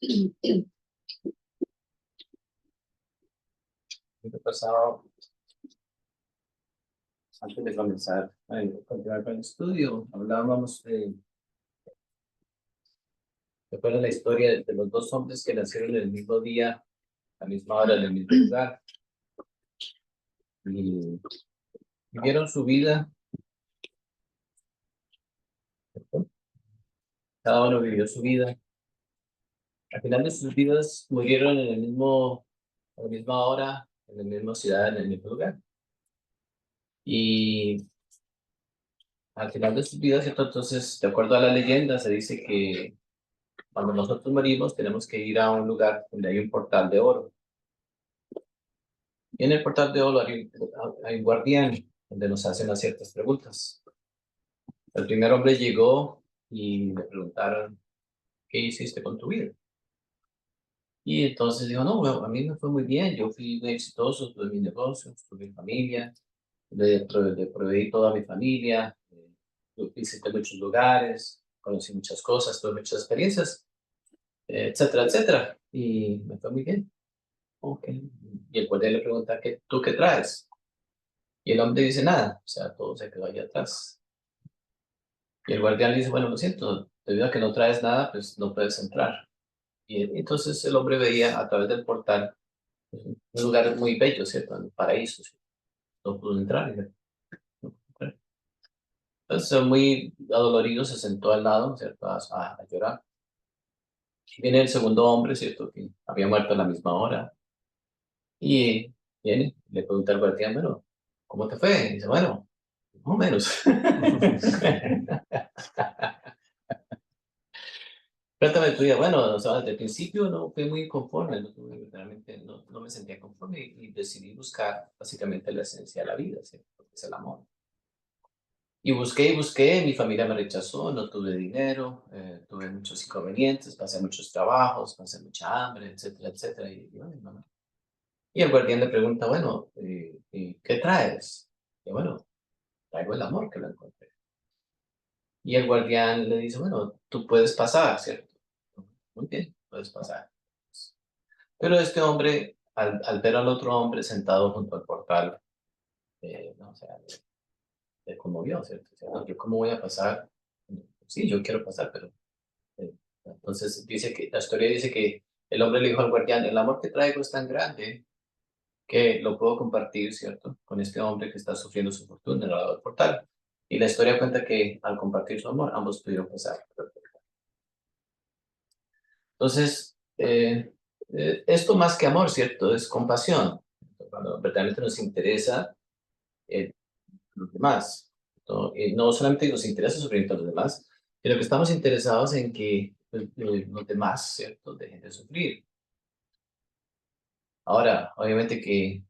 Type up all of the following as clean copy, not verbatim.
El pasado, antes de comenzar a continuar con el estudio, hablábamos de la historia de los dos hombres que nacieron en el mismo día, a la misma hora, en el mismo lugar, y vivieron su vida. Cada uno vivió su vida. Al final de sus vidas murieron en el mismo, a la misma hora, en la misma ciudad, en el mismo lugar. Y al final de sus vidas, ¿cierto? Entonces, de acuerdo a la leyenda, se dice que cuando nosotros morimos tenemos que ir a un lugar donde hay un portal de oro. Y en el portal de oro hay un guardián donde nos hacen unas ciertas preguntas. El primer hombre llegó y le preguntaron, ¿qué hiciste con tu vida? Y entonces dijo, no, bueno, a mí me fue muy bien, yo fui muy exitoso, tuve mis negocios, tuve mi familia, le proveí toda mi familia, visité muchos lugares, conocí muchas cosas, tuve muchas experiencias, etcétera, etcétera. Y me fue muy bien. Ok. Y el guardia le pregunta, ¿tú qué traes? Y el hombre dice nada, o sea, todo se quedó allá atrás. Y el guardián le dice, bueno, lo siento, debido a que no traes nada, pues no puedes entrar. Y entonces el hombre veía a través del portal pues, un lugar muy bello, ¿cierto? Un paraíso, ¿cierto? No pudo entrar. No pudo entrar. Entonces, muy adolorido, se sentó al lado, ¿cierto? A llorar. Y viene el segundo hombre, ¿cierto? Que había muerto a la misma hora. Y viene, le pregunta al guardián, bueno, ¿cómo te fue? Y dice, bueno, más o menos. Cuéntame tu vida. Bueno, o sea, desde el principio no fui muy conforme, realmente no me sentía conforme y decidí buscar básicamente la esencia de la vida, ¿cierto? Que es el amor. Y busqué, mi familia me rechazó, no tuve dinero, tuve muchos inconvenientes, pasé muchos trabajos, pasé mucha hambre, etcétera, etcétera. Y el guardián le pregunta, bueno, ¿y qué traes? Y bueno, traigo el amor que lo encontré. Y el guardián le dice, bueno, tú puedes pasar, ¿cierto? Muy bien, puedes pasar. Pero este hombre, al ver al otro hombre sentado junto al portal, no, o sea, le conmovió, ¿cierto? O sea, no, ¿yo cómo voy a pasar? Sí, yo quiero pasar, pero... entonces dice que, la historia dice que el hombre le dijo al guardián, el amor que traigo es tan grande que lo puedo compartir, ¿cierto? Con este hombre que está sufriendo su fortuna en el lado del portal. Y la historia cuenta que al compartir su amor, ambos pudieron pasar. Entonces, esto más que amor, ¿cierto? Es compasión. Cuando verdaderamente nos interesa eh, los demás. ¿No? No solamente nos interesa el sufrimiento de los demás, sino que estamos interesados en que pues, los demás, ¿cierto?, dejen de sufrir. Ahora, obviamente que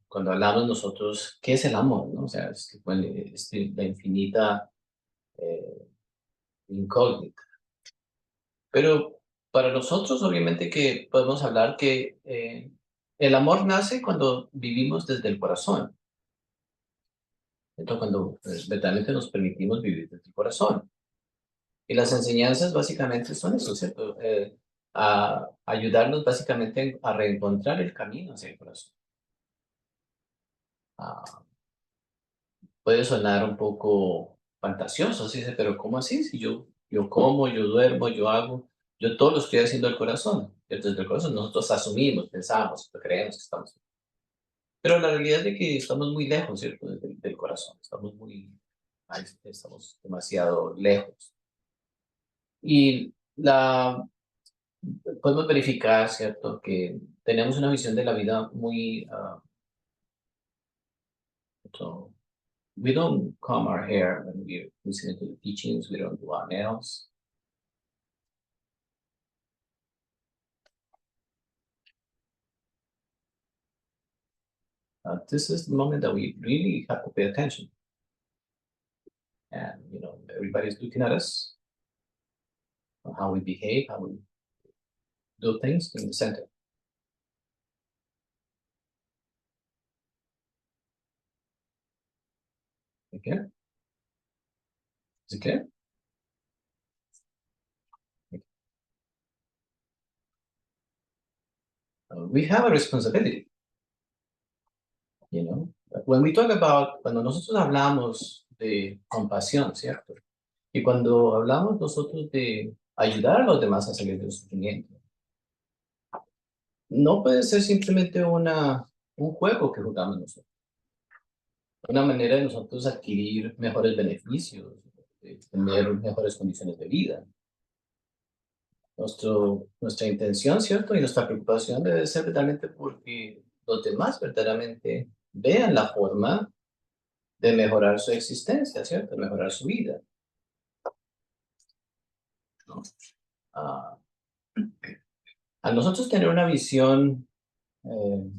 cuando hablamos nosotros, ¿qué es el amor? ¿No? O sea, es la infinita eh, incógnita. Pero para nosotros, obviamente que podemos hablar que el amor nace cuando vivimos desde el corazón. Entonces, cuando verdaderamente nos permitimos vivir desde el corazón. Y las enseñanzas básicamente son eso, ¿cierto? A ayudarnos básicamente a reencontrar el camino hacia el corazón. Ah, puede sonar un poco fantasioso, ¿sí? Pero ¿cómo así? Si yo como, yo duermo, yo hago, yo todo lo estoy haciendo al corazón. Desde el corazón nosotros asumimos, pensamos, creemos que estamos. Pero la realidad es de que estamos muy lejos, ¿cierto? Del corazón. Ahí estamos demasiado lejos. Y podemos verificar, ¿cierto? Que tenemos una visión de la vida muy... so, we don't comb our hair when we're listening to the teachings. We don't do our nails. This is the moment that we really have to pay attention. And, everybody's looking at us, on how we behave, how we do things in the center. Okay? Is it clear? we have a responsibility, you know. When we talk about, cuando nosotros hablamos de compasión, ¿cierto? Y cuando hablamos nosotros de ayudar a los demás a salir del sufrimiento, no puede ser simplemente un juego que jugamos nosotros, una manera de nosotros adquirir mejores beneficios, de tener mejores condiciones de vida. Nuestra intención, ¿cierto? Y nuestra preocupación debe ser verdaderamente porque los demás verdaderamente vean la forma de mejorar su existencia, ¿cierto? De mejorar su vida, ¿no? Ah, a nosotros tener una visión eh,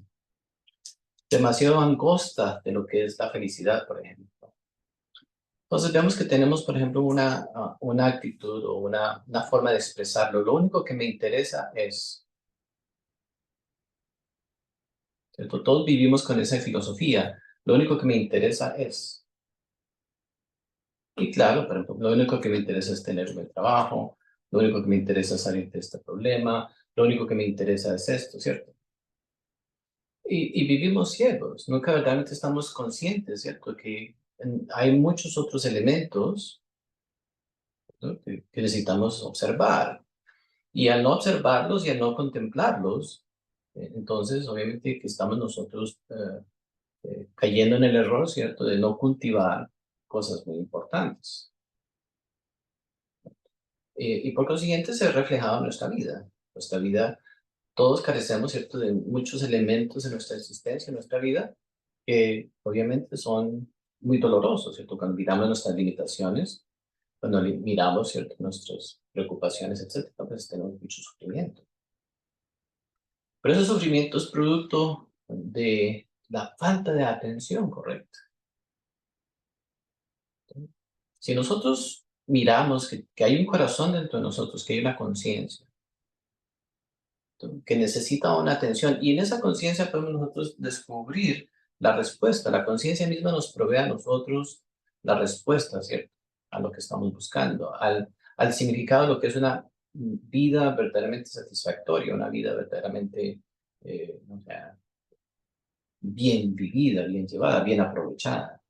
demasiado angosta de lo que es la felicidad, por ejemplo. Entonces vemos que tenemos, por ejemplo, una actitud o una forma de expresarlo. Lo único que me interesa es, ¿cierto? Todos vivimos con esa filosofía. Lo único que me interesa es. Y claro, por ejemplo, lo único que me interesa es tener un buen trabajo, lo único que me interesa es salir de este problema, lo único que me interesa es esto, ¿cierto? Y vivimos ciegos, nunca verdaderamente estamos conscientes, ¿cierto? Que hay muchos otros elementos, ¿no? que necesitamos observar. Y al no observarlos y al no contemplarlos, entonces obviamente que estamos nosotros cayendo en el error, ¿cierto? De no cultivar cosas muy importantes. Y por consiguiente se ha reflejado en nuestra vida. Nuestra vida, todos carecemos, ¿cierto?, de muchos elementos en nuestra existencia, en nuestra vida, que obviamente son muy dolorosos, ¿cierto? Cuando miramos nuestras limitaciones, cuando miramos, ¿cierto?, nuestras preocupaciones, etcétera, pues tenemos mucho sufrimiento. Pero ese sufrimiento es producto de la falta de atención correcta. Si nosotros miramos que hay un corazón dentro de nosotros, que hay una conciencia, que necesita una atención, y en esa conciencia podemos nosotros descubrir la respuesta. La conciencia misma nos provee a nosotros la respuesta, ¿cierto? A lo que estamos buscando, al significado de lo que es una vida verdaderamente satisfactoria, una vida verdaderamente, o sea, bien vivida, bien llevada, bien aprovechada.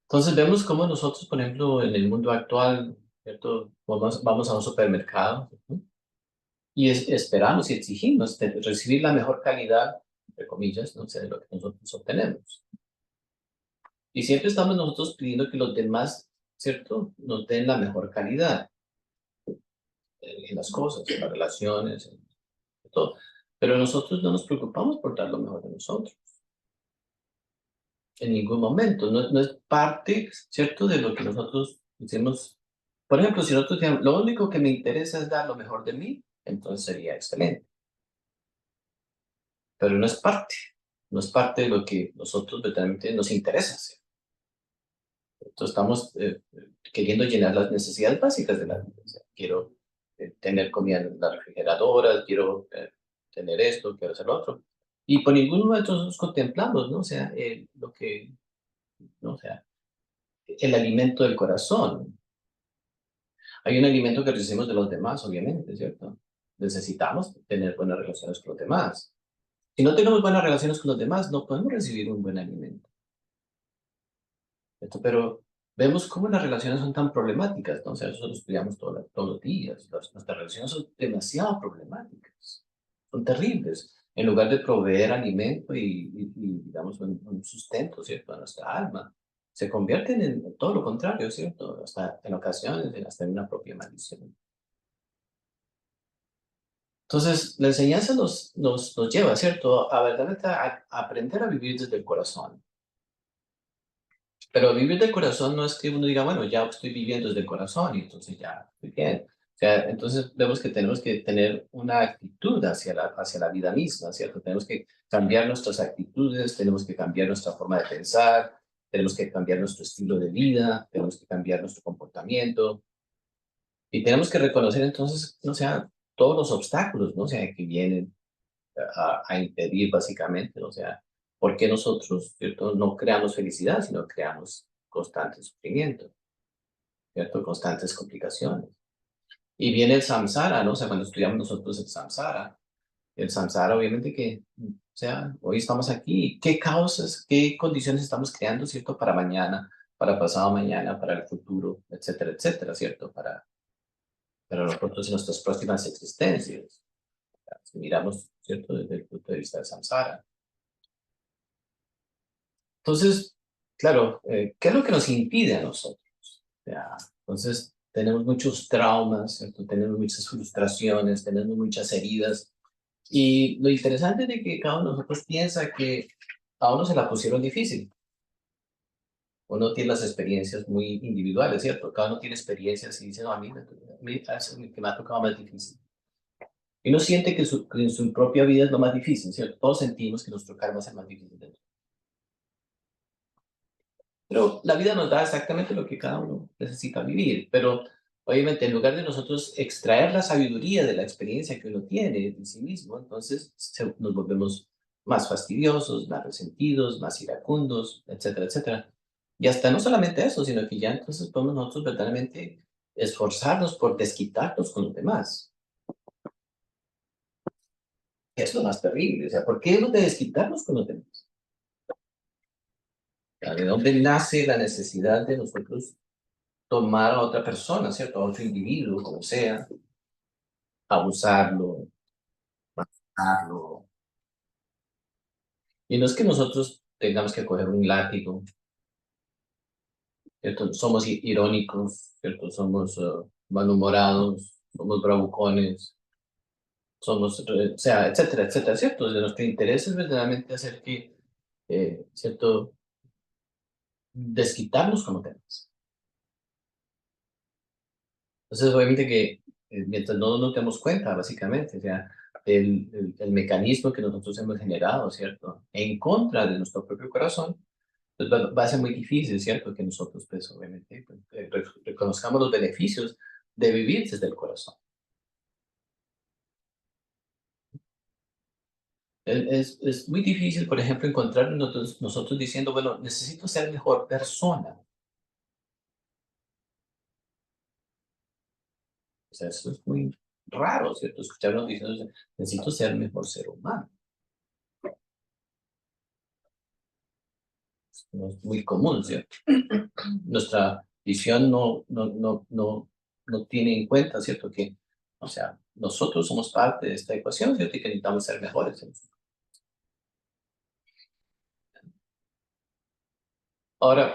Entonces vemos cómo nosotros, por ejemplo, en el mundo actual, ¿cierto? Vamos a un supermercado, ¿no? Y esperamos y exigimos recibir la mejor calidad, entre comillas, no sé, de lo que nosotros obtenemos. Y siempre estamos nosotros pidiendo que los demás, ¿cierto?, nos den la mejor calidad en las cosas, en las relaciones, en todo. Pero nosotros no nos preocupamos por dar lo mejor de nosotros. En ningún momento. No es parte, ¿cierto?, de lo que nosotros decimos. Por ejemplo, si nosotros decimos, lo único que me interesa es dar lo mejor de mí, entonces sería excelente. Pero no es parte de lo que nosotros verdaderamente nos interesa hacer. Entonces estamos queriendo llenar las necesidades básicas de la vida. O sea, quiero tener comida en la refrigeradora, quiero tener esto, quiero hacer lo otro. Y por ningún momento nosotros contemplamos, ¿no? O sea, lo que, ¿no? O sea, el alimento del corazón. Hay un alimento que recibimos de los demás, obviamente, ¿cierto? Necesitamos tener buenas relaciones con los demás. Si no tenemos buenas relaciones con los demás, no podemos recibir un buen alimento. ¿Cierto? Pero vemos cómo las relaciones son tan problemáticas, ¿no? O sea, nosotros estudiamos todos los días. Nuestras relaciones son demasiado problemáticas. Son terribles. En lugar de proveer alimento digamos, un sustento, ¿cierto?, a nuestra alma, se convierten en todo lo contrario, ¿cierto? Hasta en ocasiones, hasta en una propia maldición. Entonces, la enseñanza nos lleva, ¿cierto?, a verdaderamente a aprender a vivir desde el corazón. Pero vivir del corazón no es que uno diga, bueno, ya estoy viviendo desde el corazón y entonces ya estoy bien. O sea, entonces vemos que tenemos que tener una actitud hacia la vida misma, ¿cierto? Tenemos que cambiar nuestras actitudes, tenemos que cambiar nuestra forma de pensar, tenemos que cambiar nuestro estilo de vida, tenemos que cambiar nuestro comportamiento y tenemos que reconocer entonces, no sea, todos los obstáculos, ¿no? O sea, que vienen a impedir básicamente, o sea, ¿por qué nosotros, cierto, no creamos felicidad, sino creamos constante sufrimiento, cierto, constantes complicaciones? Y viene el samsara, ¿no? O sea, cuando estudiamos nosotros el samsara obviamente que, o sea, hoy estamos aquí, ¿qué causas, qué condiciones estamos creando, ¿cierto? Para mañana, para pasado mañana, para el futuro, etcétera, etcétera, ¿cierto? Para nosotros y nuestras próximas existencias. Si miramos, ¿cierto? Desde el punto de vista del samsara. Entonces, claro, ¿qué es lo que nos impide a nosotros? O sea, entonces, tenemos muchos traumas, ¿cierto? Tenemos muchas frustraciones, tenemos muchas heridas. Y lo interesante es de que cada uno de nosotros piensa que a uno se la pusieron difícil. Uno tiene las experiencias muy individuales, ¿cierto? Cada uno tiene experiencias y dice, no, a mí es el que me ha tocado más difícil. Y uno siente que en su propia vida es lo más difícil, ¿cierto? Todos sentimos que nuestro karma es el más difícil de todos. Pero la vida nos da exactamente lo que cada uno necesita vivir. Pero obviamente en lugar de nosotros extraer la sabiduría de la experiencia que uno tiene de sí mismo, entonces nos volvemos más fastidiosos, más resentidos, más iracundos, etcétera, etcétera. Y hasta no solamente eso, sino que ya entonces podemos nosotros verdaderamente esforzarnos por desquitarnos con los demás. Que es lo más terrible. O sea, ¿por qué hemos de desquitarnos con los demás? ¿De dónde nace la necesidad de nosotros tomar a otra persona, ¿cierto? A otro individuo, como sea, abusarlo, matarlo? Y no es que nosotros tengamos que coger un látigo, ¿cierto? Somos irónicos, ¿cierto? Somos malhumorados, somos bravucones, somos, o sea, etcétera, etcétera, ¿cierto? De nuestro interés es verdaderamente hacer que, ¿cierto? Desquitarnos como temas. Entonces, obviamente que mientras no nos demos cuenta, básicamente, o sea, el mecanismo que nosotros hemos generado, ¿cierto? En contra de nuestro propio corazón, pues va a ser muy difícil, ¿cierto? Que nosotros, pues, obviamente, pues, reconozcamos los beneficios de vivir desde el corazón. Es muy difícil, por ejemplo, encontrar nosotros diciendo, bueno, necesito ser mejor persona. O sea, eso es muy raro, ¿cierto? Escucharnos diciendo, necesito ser mejor ser humano. No es muy común, ¿cierto? Nuestra visión no tiene en cuenta, ¿cierto? Que, o sea, nosotros somos parte de esta ecuación, ¿cierto? Y que necesitamos ser mejores. Ahora,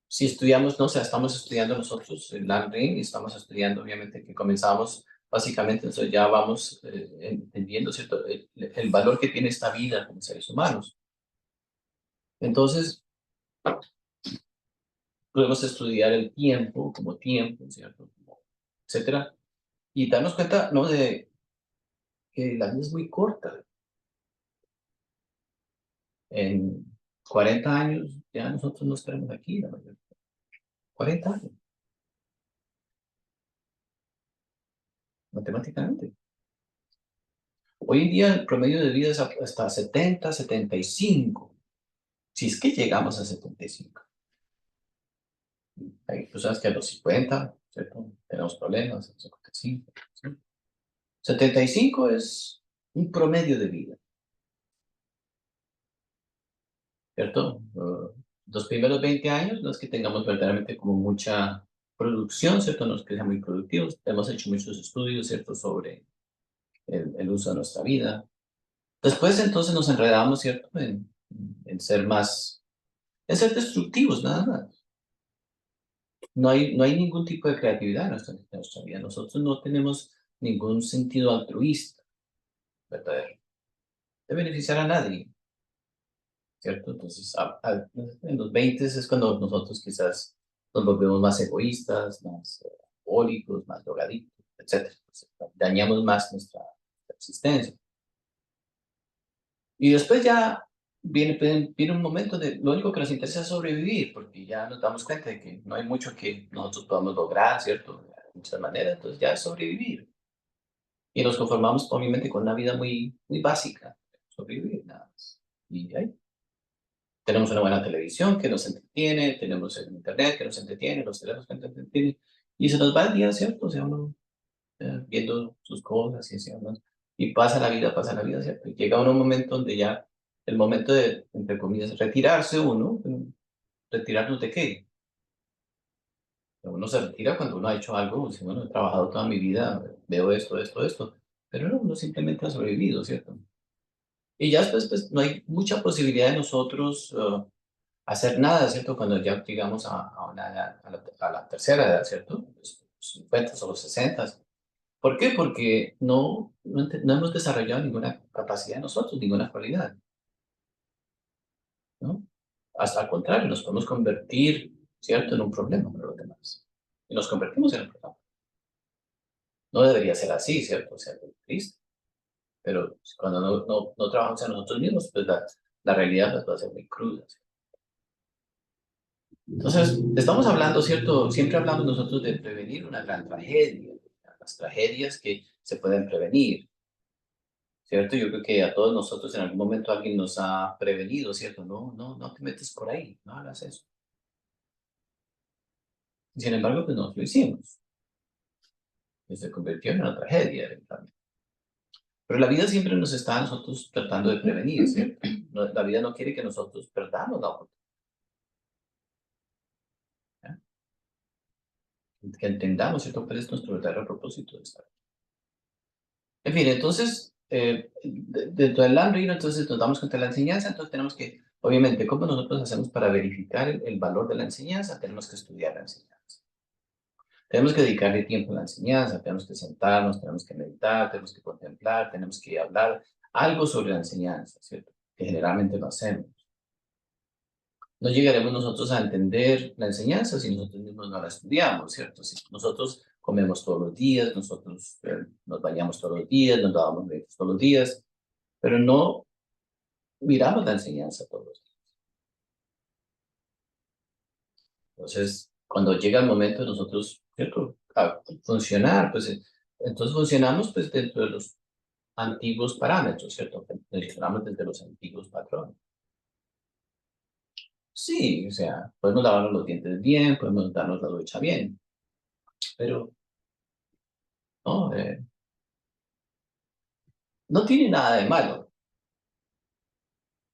si estudiamos, no sé, estamos estudiando nosotros el Landring y estamos estudiando, obviamente, que comenzamos, básicamente, entonces ya vamos entendiendo, ¿cierto? El valor que tiene esta vida como seres humanos. Entonces, podemos estudiar el tiempo, ¿cierto? Etcétera. Y darnos cuenta, ¿no? De que la vida es muy corta. En 40 años ya nosotros no estaremos aquí, la mayoría. 40 años, matemáticamente. Hoy en día el promedio de vida es hasta 70, 75. Si es que llegamos a 75. Tú sabes que a los 50, ¿cierto? Tenemos problemas, a los 55. ¿Sí? 75 es un promedio de vida, ¿cierto? Los primeros 20 años no es que tengamos verdaderamente como mucha producción, ¿cierto? No es que sean muy productivos. Hemos hecho muchos estudios, ¿cierto? Sobre el uso de nuestra vida. Después entonces nos enredamos, ¿cierto? En ser más, en ser destructivos, nada más. No hay ningún tipo de creatividad en nuestra vida. Nosotros no tenemos ningún sentido altruista, verdadero, de beneficiar a nadie, ¿cierto? Entonces, en los 20 es cuando nosotros quizás nos volvemos más egoístas, más alcohólicos, más drogadictos, etcétera. Entonces, dañamos más nuestra existencia. Y después ya viene un momento de lo único que nos interesa es sobrevivir, porque ya nos damos cuenta de que no hay mucho que nosotros podamos lograr, ¿cierto? De muchas maneras, entonces ya es sobrevivir. Y nos conformamos obviamente con una vida muy, muy básica, sobrevivir nada más. Y ahí tenemos una buena televisión que nos entretiene, tenemos el internet que nos entretiene, los teléfonos que nos entretienen, y se nos va el día, ¿cierto? O sea, uno viendo sus cosas y así, ¿no? Y pasa la vida, ¿cierto? Y llega un momento donde ya, el momento de, entre comillas, retirarse uno, ¿retirarnos de qué? Uno se retira cuando uno ha hecho algo, dice, bueno, he trabajado toda mi vida, veo esto, esto, esto, pero no, uno simplemente ha sobrevivido, ¿cierto? Y ya después, pues, no hay mucha posibilidad de nosotros hacer nada, ¿cierto? Cuando ya llegamos a, una edad, a la tercera edad, ¿cierto? Los 50 o los 60. ¿Por qué? Porque no hemos desarrollado ninguna capacidad de nosotros, ninguna cualidad, ¿no? Hasta al contrario, nos podemos convertir, ¿cierto?, en un problema para los demás. Y nos convertimos en un problema. No debería ser así, ¿cierto? O sea, triste. Pero cuando no trabajamos en nosotros mismos, pues la realidad pues, va a ser muy cruda, ¿cierto? Entonces, estamos hablando, ¿cierto? Siempre hablamos nosotros de prevenir una gran tragedia, las tragedias que se pueden prevenir, ¿cierto? Yo creo que a todos nosotros en algún momento alguien nos ha prevenido, ¿cierto? No te metes por ahí, no hagas eso. Sin embargo, pues no lo hicimos. Y se convirtió en una tragedia, eventualmente. Pero la vida siempre nos está a nosotros tratando de prevenir, ¿cierto? La vida no quiere que nosotros perdamos la oportunidad, que entendamos, ¿cierto? ¿Cuál es nuestro verdadero propósito de estar? En fin, entonces, dentro del Landry, entonces nos damos cuenta de la enseñanza, entonces tenemos que, obviamente, ¿cómo nosotros hacemos para verificar el valor de la enseñanza? Tenemos que estudiar la enseñanza. Tenemos que dedicarle tiempo a la enseñanza, tenemos que sentarnos, tenemos que meditar, tenemos que contemplar, tenemos que hablar algo sobre la enseñanza, ¿cierto? Que generalmente no hacemos. No llegaremos nosotros a entender la enseñanza si nosotros mismos no la estudiamos, ¿cierto? Si nosotros comemos todos los días, nosotros nos bañamos todos los días, nos lavamos los dientes todos los días, pero no miramos la enseñanza todos los días. Entonces, cuando llega el momento de nosotros, ¿cierto? A funcionar, pues entonces funcionamos pues dentro de los antiguos parámetros, ¿cierto? Funcionamos desde los antiguos patrones. Sí, o sea, podemos lavarnos los dientes bien, podemos darnos la ducha bien, pero no, no tiene nada de malo,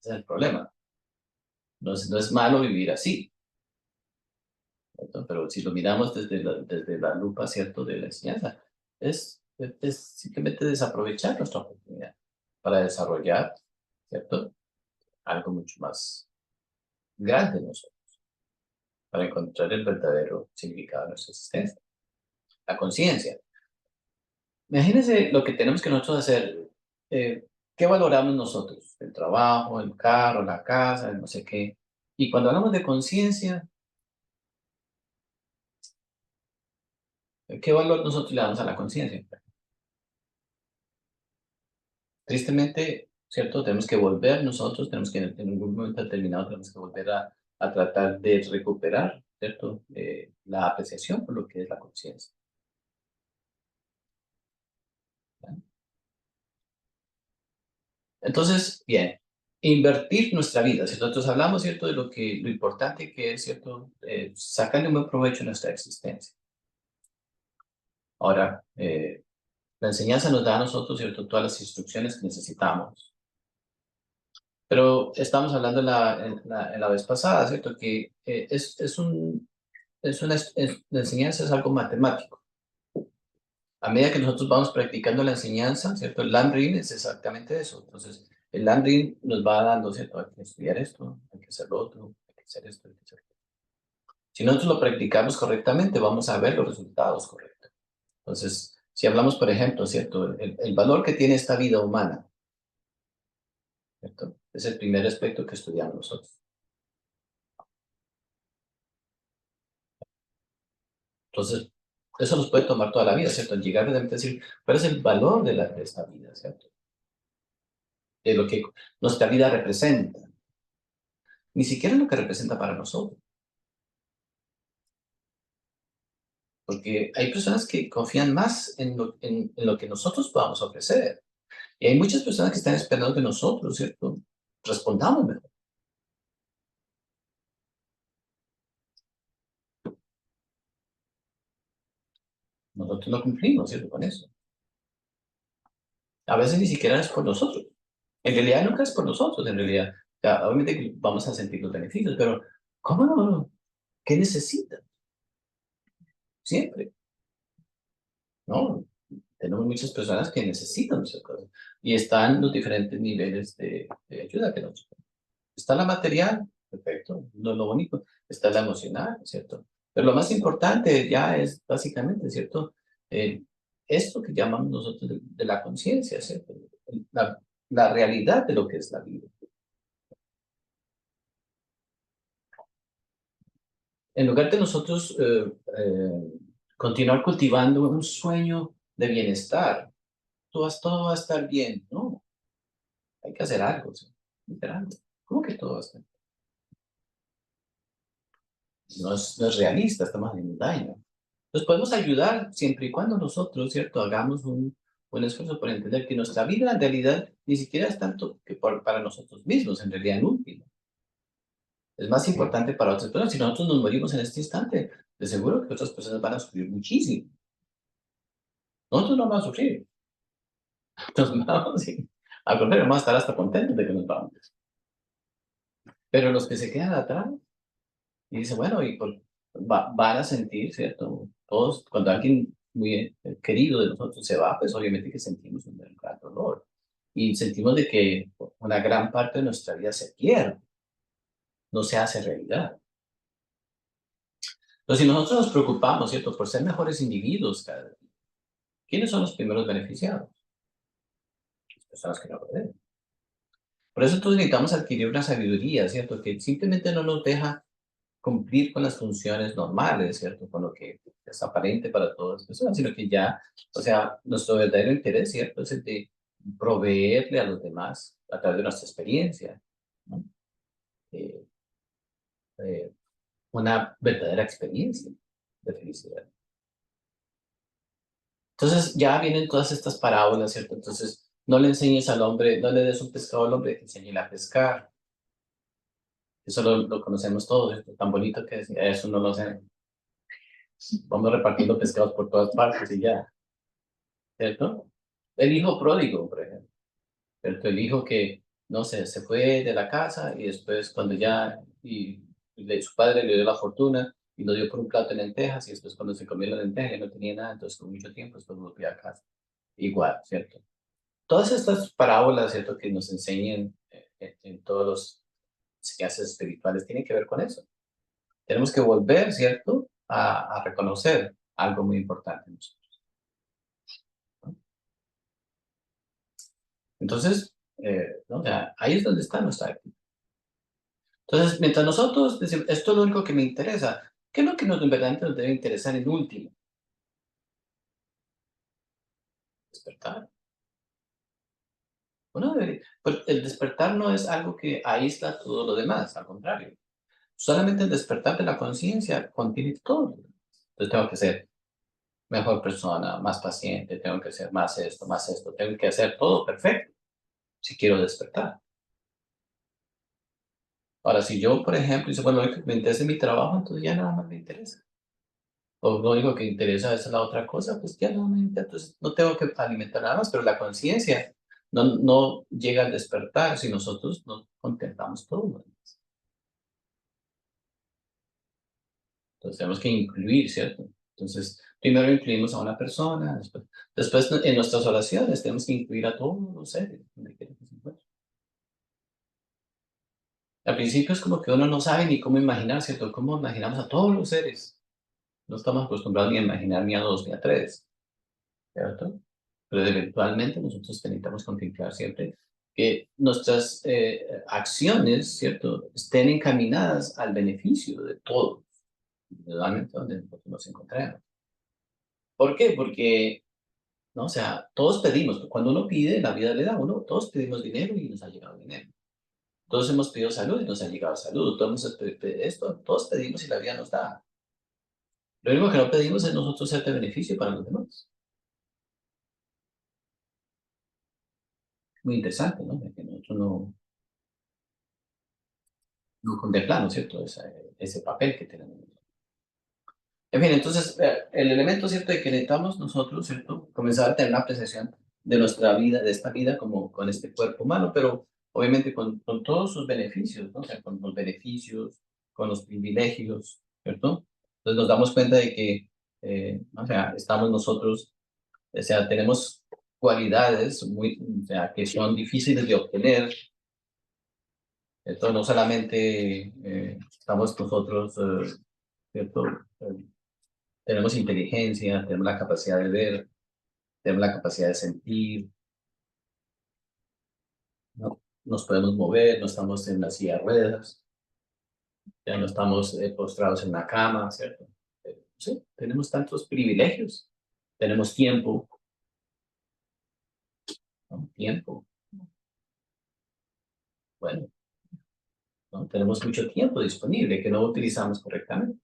ese es el problema. No es malo vivir así, ¿cierto? Pero si lo miramos desde la lupa, ¿cierto?, de la enseñanza, es simplemente desaprovechar nuestra oportunidad para desarrollar, ¿cierto?, algo mucho más grande en nosotros, para encontrar el verdadero significado de nuestra existencia, la conciencia. Imagínense lo que tenemos que nosotros hacer. ¿Qué valoramos nosotros? El trabajo, el carro, la casa, el no sé qué. Y cuando hablamos de conciencia, ¿qué valor nosotros le damos a la conciencia? Tristemente, ¿cierto? Tenemos que volver nosotros, tenemos que en algún momento determinado, tenemos que volver a tratar de recuperar, ¿cierto? La apreciación por lo que es la conciencia. ¿Ya? Entonces, bien, invertir nuestra vida. Si nosotros hablamos, ¿cierto?, de lo importante que es, ¿cierto?, sacarle un buen provecho a nuestra existencia. Ahora, la enseñanza nos da a nosotros, ¿cierto?, todas las instrucciones que necesitamos. Pero estamos hablando en la vez pasada, ¿cierto?, que la enseñanza es algo matemático. A medida que nosotros vamos practicando la enseñanza, ¿cierto? El Lamrim es exactamente eso. Entonces, el Lamrim nos va dando, ¿cierto? Hay que estudiar esto, hay que hacer lo otro, hay que hacer esto, hay que hacer lo otro. Si nosotros lo practicamos correctamente, vamos a ver los resultados correctos. Entonces, si hablamos, por ejemplo, ¿cierto? El valor que tiene esta vida humana, ¿cierto? Es el primer aspecto que estudiamos nosotros. Entonces, eso nos puede tomar toda la vida, ¿cierto? Llegar realmente a decir, ¿cuál es el valor de esta vida, ¿cierto? De lo que nuestra vida representa. Ni siquiera lo que representa para nosotros. Porque hay personas que confían más en lo que nosotros podamos ofrecer. Y hay muchas personas que están esperando que nosotros, ¿cierto?, respondamos mejor. nosotros no cumplimos, ¿cierto? Con eso. A veces ni siquiera es por nosotros. En realidad nunca es por nosotros, en realidad. O sea, obviamente que vamos a sentir los beneficios, pero ¿cómo no? ¿Qué necesitan? Siempre, ¿no? Tenemos muchas personas que necesitan muchas cosas y están los diferentes niveles de ayuda que nos. Está la material, perfecto, no es lo bonito. Está la emocional, ¿cierto? Pero lo más importante ya es básicamente, ¿cierto? Eh, esto que llamamos nosotros de la conciencia, ¿cierto? La, la realidad de lo que es la vida. En lugar de nosotros continuar cultivando un sueño de bienestar, todo va a estar bien, ¿no? Hay que hacer algo, ¿sí? Hacer algo. ¿Cómo que todo va a estar bien? No es realista, estamos haciendo daño. Nos podemos ayudar siempre y cuando nosotros, ¿cierto? Hagamos un esfuerzo por entender que nuestra vida en realidad ni siquiera es tanto que para nosotros mismos, en realidad en último. Es más importante para otras personas. Si nosotros nos morimos en este instante, de seguro que otras personas van a sufrir muchísimo. Nosotros no vamos a sufrir. Nos vamos, sí. Al contrario, vamos a estar hasta contentos de que nos vamos. Pero los que se quedan atrás, y dicen, bueno, van a sentir, ¿cierto? Todos, cuando alguien muy querido de nosotros se va, pues obviamente que sentimos un gran dolor. Y sentimos de que una gran parte de nuestra vida se pierde, no se hace realidad. Entonces, si nosotros nos preocupamos, ¿cierto? Por ser mejores individuos cada día, ¿quiénes son los primeros beneficiados? Las personas que no lo ven. Por eso entonces necesitamos adquirir una sabiduría, ¿cierto? Que simplemente no nos deja cumplir con las funciones normales, ¿cierto? Con lo que es aparente para todas las personas, sino que ya, o sea, nuestro verdadero interés, ¿cierto? Es el de proveerle a los demás a través de nuestra experiencia, ¿no? Eh, eh, una verdadera experiencia de felicidad. Entonces ya vienen todas estas parábolas, ¿cierto? Entonces no le enseñes al hombre, no le des un pescado al hombre, enséñale a pescar. Eso lo conocemos todos, ¿cierto? Tan bonito que es, eso no lo sé. Vamos repartiendo pescados por todas partes y ya, ¿cierto? El hijo pródigo, por ejemplo, ¿cierto? El hijo que, no sé, se fue de la casa y después cuando ya, su padre le dio la fortuna y lo dio por un plato de lentejas y después cuando se comió la lenteja ya no tenía nada, entonces con mucho tiempo después volvió a casa. Igual, ¿cierto? Todas estas parábolas, ¿cierto? Que nos enseñan en todos los enseñanzas espirituales tienen que ver con eso. Tenemos que volver, ¿cierto? A reconocer algo muy importante en nosotros, ¿no? Entonces, ¿no? O sea, ahí es donde está nuestra actitud. Entonces, mientras nosotros decimos, esto es lo único que me interesa, ¿qué es lo que en verdad nos debe interesar en último? Despertar. Bueno, pues el despertar no es algo que aísla todo lo demás, al contrario. Solamente el despertar de la conciencia contiene todo. Entonces tengo que ser mejor persona, más paciente, tengo que ser más esto, tengo que hacer todo perfecto si quiero despertar. Ahora, si yo, por ejemplo, dice, bueno, lo único que me interesa es mi trabajo, entonces ya nada más me interesa. O lo único que interesa es la otra cosa, pues ya no me interesa, entonces no tengo que alimentar nada más, pero la conciencia no llega al despertar si nosotros no contemplamos todo lo demás. Entonces tenemos que incluir, ¿cierto? Entonces, primero incluimos a una persona, después en nuestras oraciones tenemos que incluir a todos los seres, donde quiera que se encuentren. Al principio es como que uno no sabe ni cómo imaginar, ¿cierto? ¿Cómo imaginamos a todos los seres? No estamos acostumbrados ni a imaginar ni a dos ni a tres, ¿cierto? Pero eventualmente nosotros necesitamos contemplar siempre que nuestras acciones, ¿cierto? Estén encaminadas al beneficio de todos, individualmente donde nosotros nos encontremos. ¿Por qué? Porque, ¿no? O sea, todos pedimos, cuando uno pide, la vida le da a uno, todos pedimos dinero y nos ha llegado dinero. Todos hemos pedido salud y nos ha llegado salud. Todos hemos pedido esto, todos pedimos y la vida nos da. Lo único que no pedimos es nosotros ser de beneficio para los demás. Muy interesante, ¿no? De que nosotros no contemplamos, ¿cierto? Ese papel que tenemos. En fin, entonces, el elemento, ¿cierto?, de que necesitamos nosotros, ¿cierto?, comenzar a tener una apreciación de nuestra vida, de esta vida, como con este cuerpo humano, pero obviamente con todos sus beneficios, ¿no? O sea, con los beneficios, con los privilegios, ¿cierto? Entonces nos damos cuenta de que, o sea, estamos nosotros, o sea, tenemos cualidades muy, o sea, que son difíciles de obtener. Entonces, no solamente estamos nosotros, ¿cierto? Eh, Tenemos inteligencia, tenemos la capacidad de ver, tenemos la capacidad de sentir, ¿no? Nos podemos mover, no estamos en la silla de ruedas, ya no estamos postrados en la cama, ¿cierto? Sí, tenemos tantos privilegios. Tenemos tiempo, ¿no? Tiempo, bueno, ¿no? Tenemos mucho tiempo disponible que no utilizamos correctamente,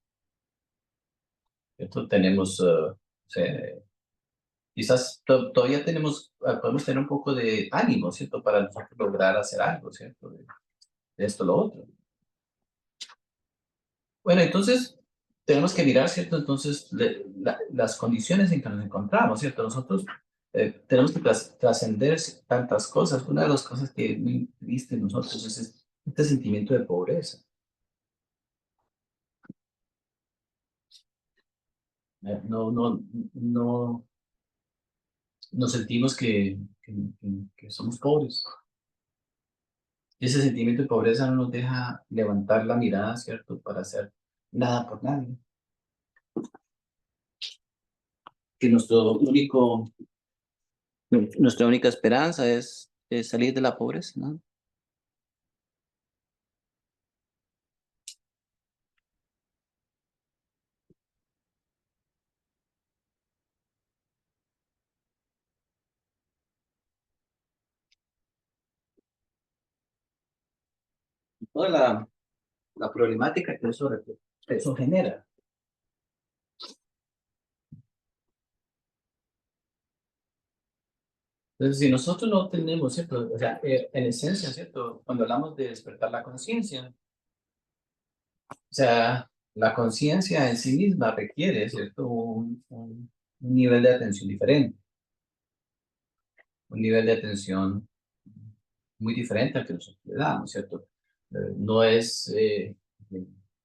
¿cierto? Tenemos, o sea, quizás todavía tenemos, podemos tener un poco de ánimo, ¿cierto? Para nosotros lograr hacer algo, ¿cierto? De esto, lo otro. Bueno, entonces tenemos que mirar, ¿cierto? Entonces, las condiciones en que nos encontramos, ¿cierto? Nosotros tenemos que trascender tantas cosas. Una de las cosas que es muy triste en nosotros es este sentimiento de pobreza. No, no, no, nos sentimos que somos pobres. Y ese sentimiento de pobreza no nos deja levantar la mirada, ¿cierto? Para hacer nada por nadie. Que nuestra única esperanza es salir de la pobreza, ¿no? Toda la problemática que eso genera. Entonces, si nosotros no tenemos, ¿cierto? O sea, en esencia, ¿cierto? Cuando hablamos de despertar la conciencia, o sea, la conciencia en sí misma requiere, ¿cierto? Un nivel de atención diferente, un nivel de atención muy diferente al que nosotros le damos, ¿cierto? No es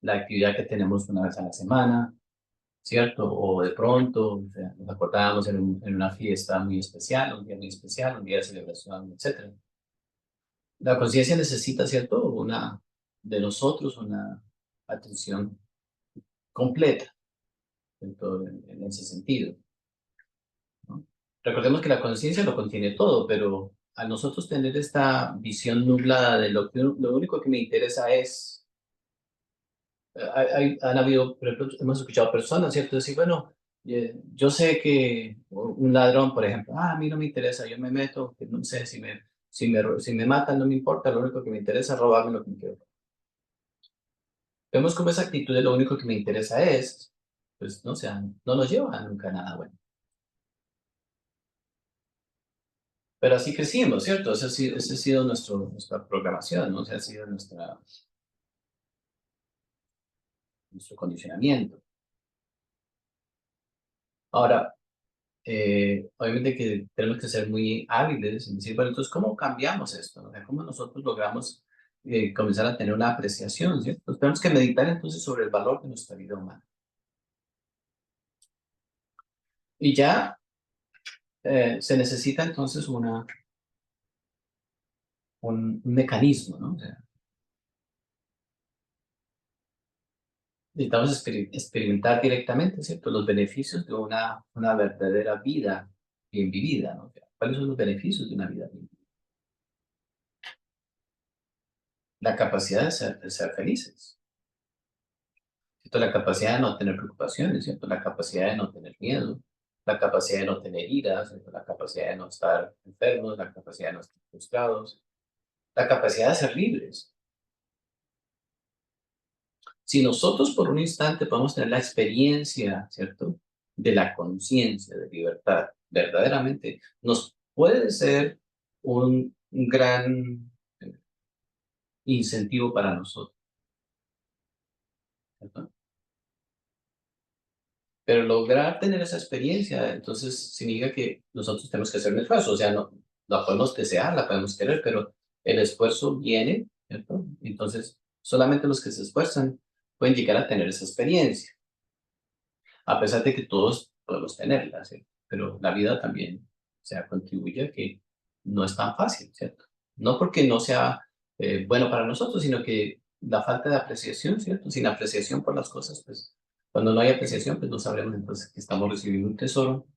la actividad que tenemos una vez a la semana, ¿cierto? O de pronto, o sea, nos acordamos en una fiesta muy especial, un día muy especial, un día de celebración, etcétera. La conciencia necesita, ¿cierto? De nosotros una atención completa en ese sentido, ¿no? Recordemos que la conciencia lo contiene todo, pero a nosotros tener esta visión nublada de lo único que me interesa es, han habido, por ejemplo, hemos escuchado personas, ¿cierto? Decir, bueno, yo sé que un ladrón, por ejemplo, a mí no me interesa, yo me meto, que no sé si me matan, no me importa, lo único que me interesa es robarme lo que me quiero. Vemos como esa actitud de lo único que me interesa es, pues, no, o sea, no nos lleva a nunca a nada bueno. Pero así crecimos, ¿cierto? Ese ha sido nuestra programación, ¿no? Ese ha sido nuestro condicionamiento. Ahora, obviamente que tenemos que ser muy hábiles en decir, bueno, entonces, ¿cómo cambiamos esto? O sea, ¿cómo nosotros logramos comenzar a tener una apreciación, ¿cierto? Pues tenemos que meditar entonces sobre el valor de nuestra vida humana. Y ya se necesita entonces un mecanismo, ¿no? O sea, necesitamos experimentar directamente, ¿cierto? Los beneficios de una verdadera vida bien vivida, ¿no? O sea, ¿cuáles son los beneficios de una vida bien vivida? La capacidad de ser felices, ¿cierto? La capacidad de no tener preocupaciones, ¿cierto? La capacidad de no tener miedo, la capacidad de no tener ira, ¿cierto? La capacidad de no estar enfermos, la capacidad de no estar frustrados, la capacidad de ser libres. Si nosotros por un instante podemos tener la experiencia, ¿cierto? De la conciencia, de libertad, verdaderamente, nos puede ser un gran incentivo para nosotros, ¿cierto? Pero lograr tener esa experiencia, entonces significa que nosotros tenemos que hacer un esfuerzo. O sea, no, la podemos desear, la podemos querer, pero el esfuerzo viene, ¿cierto? Entonces, solamente los que se esfuerzan pueden llegar a tener esa experiencia, a pesar de que todos podemos tenerla, ¿cierto? Pero la vida también, o sea, contribuye a que no es tan fácil, ¿cierto? No porque no sea bueno para nosotros, sino que la falta de apreciación, ¿cierto? Sin apreciación por las cosas, pues cuando no hay apreciación, pues no sabremos entonces que estamos recibiendo un tesoro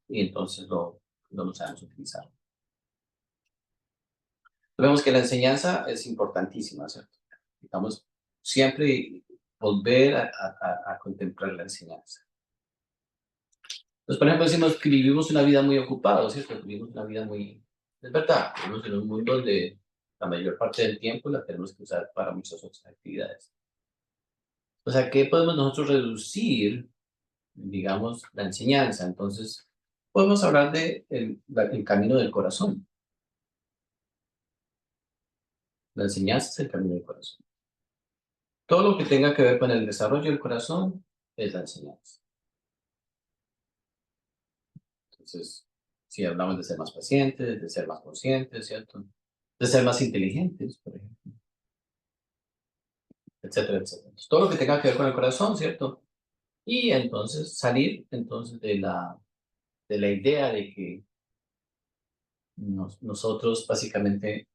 y entonces no lo sabemos utilizar. Vemos que la enseñanza es importantísima, ¿cierto? Necesitamos siempre volver a contemplar la enseñanza. Entonces, por ejemplo, decimos que vivimos una vida muy ocupada, ¿cierto? Vivimos una vida muy... Es verdad, vivimos en un mundo donde la mayor parte del tiempo la tenemos que usar para muchas otras actividades. O sea, ¿qué podemos nosotros reducir, digamos, la enseñanza? Entonces, podemos hablar de el camino del corazón. La enseñanza es el camino del corazón. Todo lo que tenga que ver con el desarrollo del corazón es la enseñanza. Entonces, si hablamos de ser más pacientes, de ser más conscientes, ¿cierto? De ser más inteligentes, por ejemplo, etcétera, etcétera. Entonces, todo lo que tenga que ver con el corazón, ¿cierto? Y entonces salir entonces de la idea de que nosotros básicamente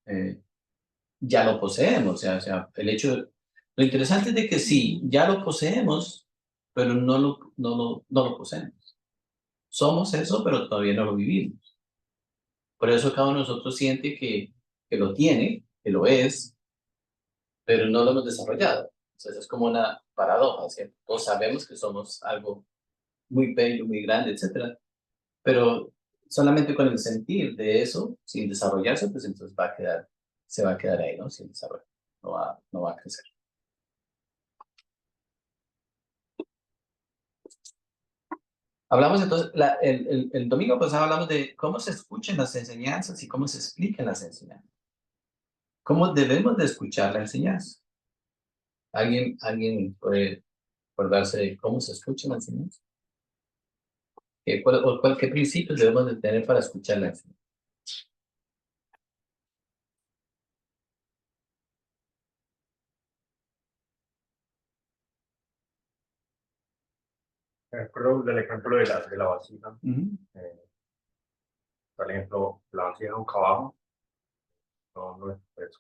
ya lo poseemos. O sea, el hecho, lo interesante es de que sí, ya lo poseemos, pero no lo poseemos. Somos eso, pero todavía no lo vivimos. Por eso cada uno de nosotros siente que lo tiene, que lo es, pero no lo hemos desarrollado. Entonces es como una paradoja, ¿cierto? Todos sabemos que somos algo muy bello, muy grande, etcétera, pero solamente con el sentir de eso, sin desarrollarse, pues entonces se va a quedar ahí, ¿no? Sin desarrollo, no va a crecer. Hablamos entonces, el domingo pasado hablamos de cómo se escuchan las enseñanzas y cómo se explican las enseñanzas. ¿Cómo debemos de escuchar la enseñanza? ¿Alguien puede acordarse de cómo se escucha la enseñanza? ¿Qué principios debemos de tener para escuchar la enseñanza? Me acuerdo del ejemplo de la vasija. Ujú, Por ejemplo, la vasija es un caballo, pues,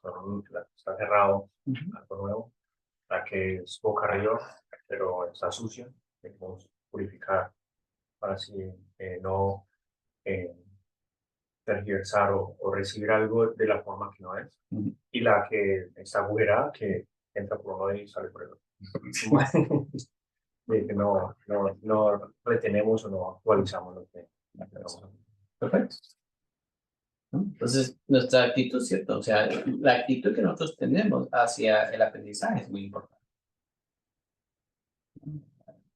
está cerrado, ujú. algo nuevo. La que es boca arriba, pero está sucia, debemos purificar para así no eh, tergiversar o recibir algo de la forma que no es. Ujú. Y la que está agujerada, que entra por uno y sale por el otro. De que no retenemos o no actualizamos lo que hacemos. Perfecto. ¿No? Entonces, nuestra actitud, ¿cierto? O sea, la actitud que nosotros tenemos hacia el aprendizaje es muy importante.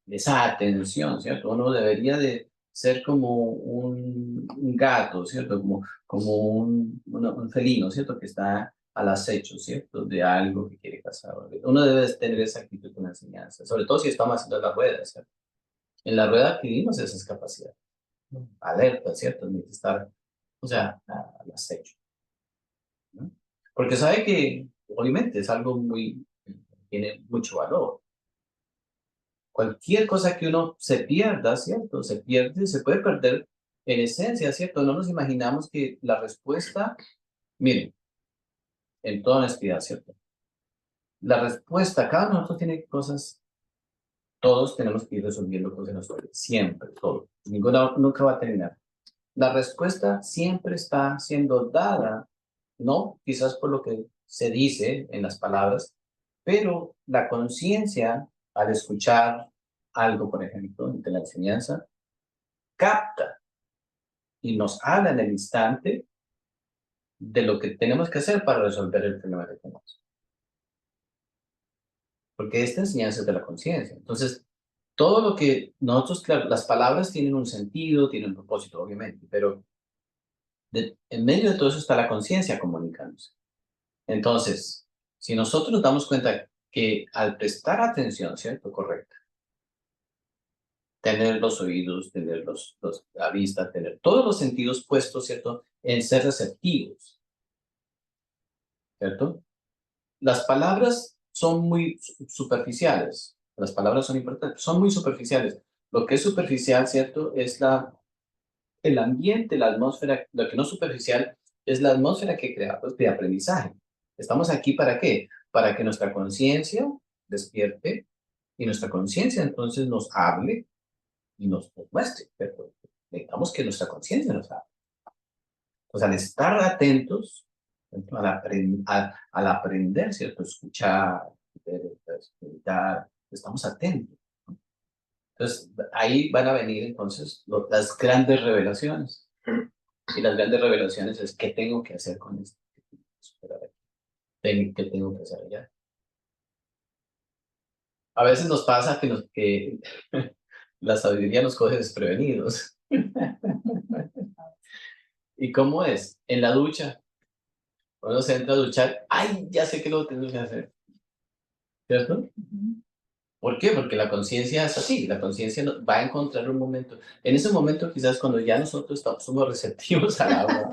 Esa atención, ¿cierto? Uno debería de ser como un gato, ¿cierto? Como un felino, ¿cierto? Que está al acecho, ¿cierto? De algo que quiere cazar. Uno debe tener esa actitud con la enseñanza, sobre todo si estamos haciendo la rueda, ¿cierto? En la rueda adquirimos esas capacidades. Alerta, ¿cierto? Necesita estar, o sea, al acecho, ¿no? Porque sabe que, obviamente, es algo tiene mucho valor. Cualquier cosa que uno se pierda, ¿cierto? Se pierde, se puede perder en esencia, ¿cierto? No nos imaginamos que la respuesta, miren, en toda honestidad, ¿cierto? La respuesta, cada uno de nosotros tiene cosas, todos tenemos que ir resolviendo cosas en nuestra vida, siempre, todo. Ninguna nunca va a terminar. La respuesta siempre está siendo dada, ¿no? Quizás por lo que se dice en las palabras, pero la conciencia, al escuchar algo, por ejemplo, de la enseñanza, capta y nos habla en el instante de lo que tenemos que hacer para resolver el problema que tenemos. Porque esta enseñanza es de la conciencia. Entonces, todo lo que nosotros, claro, las palabras tienen un sentido, tienen un propósito, obviamente, pero en medio de todo eso está la conciencia comunicándose. Entonces, si nosotros nos damos cuenta que al prestar atención, ¿cierto? Correcto. tener los oídos, tener la vista, tener todos los sentidos puestos, ¿cierto? En ser receptivos, ¿cierto? Las palabras son muy superficiales, las palabras son importantes, son muy superficiales. Lo que es superficial, ¿cierto? Es el ambiente, la atmósfera. Lo que no es superficial es la atmósfera que creamos de aprendizaje. ¿Estamos aquí para qué? Para que nuestra conciencia despierte y nuestra conciencia entonces nos hable y nos muestre, ¿cierto? Necesitamos que nuestra conciencia nos hable. Pues al estar atentos, ¿cierto? Al aprender, ¿cierto? Escuchar, meditar, estamos atentos. Entonces, ahí van a venir entonces las grandes revelaciones. Y las grandes revelaciones es qué tengo que hacer con esto. ¿Qué tengo que hacer allá? A veces nos pasa que la sabiduría nos coge desprevenidos. ¿Y cómo es? En la ducha, uno se entra a duchar, ¡ay! Ya sé que lo tengo que hacer, ¿cierto? ¿Por qué? Porque la conciencia es así, la conciencia va a encontrar un momento. En ese momento, quizás cuando ya nosotros somos receptivos al agua,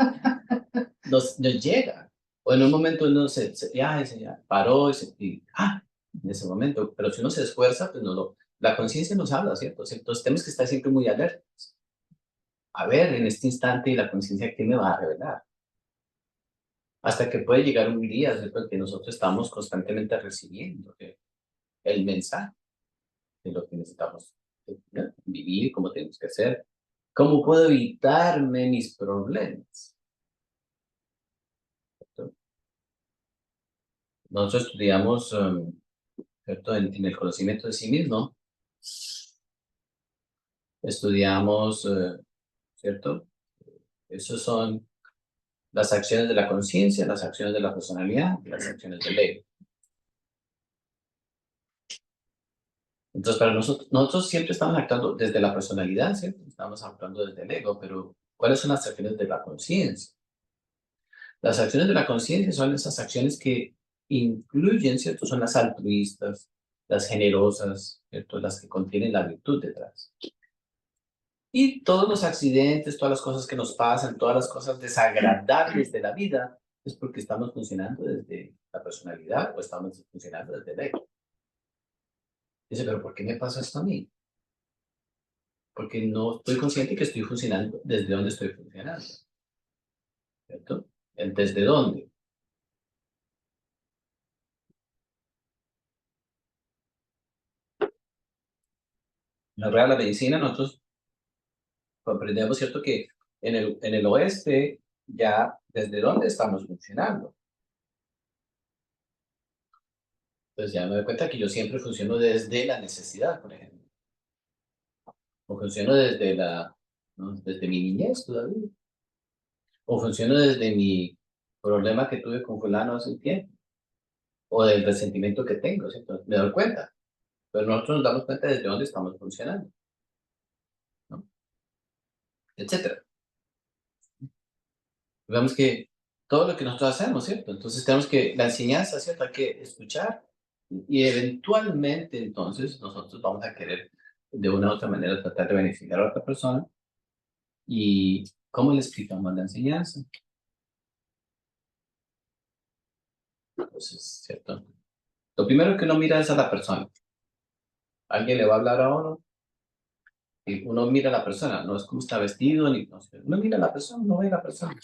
nos llega. O en un momento uno ya paró en ese momento. Pero si uno se esfuerza, pues la conciencia nos habla, ¿cierto? Entonces tenemos que estar siempre muy alertas. A ver, en este instante, la conciencia, ¿qué me va a revelar? Hasta que puede llegar un día, ¿cierto? Que nosotros estamos constantemente recibiendo el mensaje de lo que necesitamos, ¿no? Vivir, cómo tenemos que hacer, cómo puedo evitarme mis problemas, ¿cierto? Nosotros estudiamos, ¿cierto? En el conocimiento de sí mismo, estudiamos, ¿cierto? Esos son las acciones de la conciencia, las acciones de la personalidad y las acciones del ego. Entonces, para nosotros siempre estamos actuando desde la personalidad, ¿cierto? Estamos actuando desde el ego, pero ¿cuáles son las acciones de la conciencia? Las acciones de la conciencia son esas acciones que incluyen, ¿cierto? Son las altruistas, las generosas, ¿cierto? Las que contienen la virtud detrás. Y todos los accidentes, todas las cosas que nos pasan, todas las cosas desagradables de la vida, es porque estamos funcionando desde la personalidad o estamos funcionando desde el ego. Dice, pero ¿por qué me pasa esto a mí? Porque no estoy consciente que estoy funcionando desde dónde estoy funcionando, ¿cierto? ¿Desde dónde? En la Real Medicina nosotros comprendemos, ¿cierto? Que en el oeste ya desde dónde estamos funcionando. Entonces ya me doy cuenta que yo siempre funciono desde la necesidad, por ejemplo. O funciono ¿no? Desde mi niñez todavía. O funciono desde mi problema que tuve con fulano hace un tiempo. O del resentimiento que tengo, ¿cierto? Me doy cuenta. Pero nosotros nos damos cuenta desde dónde estamos funcionando, ¿no? Etcétera. Vemos que todo lo que nosotros hacemos, ¿cierto? Entonces tenemos que, la enseñanza, ¿cierto? Hay que escuchar y eventualmente entonces nosotros vamos a querer de una u otra manera tratar de beneficiar a otra persona. ¿Y cómo le explicamos la enseñanza? Entonces, ¿cierto? Lo primero que uno mira es a la persona. Alguien le va a hablar a uno y uno mira a la persona, no es cómo está vestido, ni no sé. Uno mira a la persona, no ve a la persona.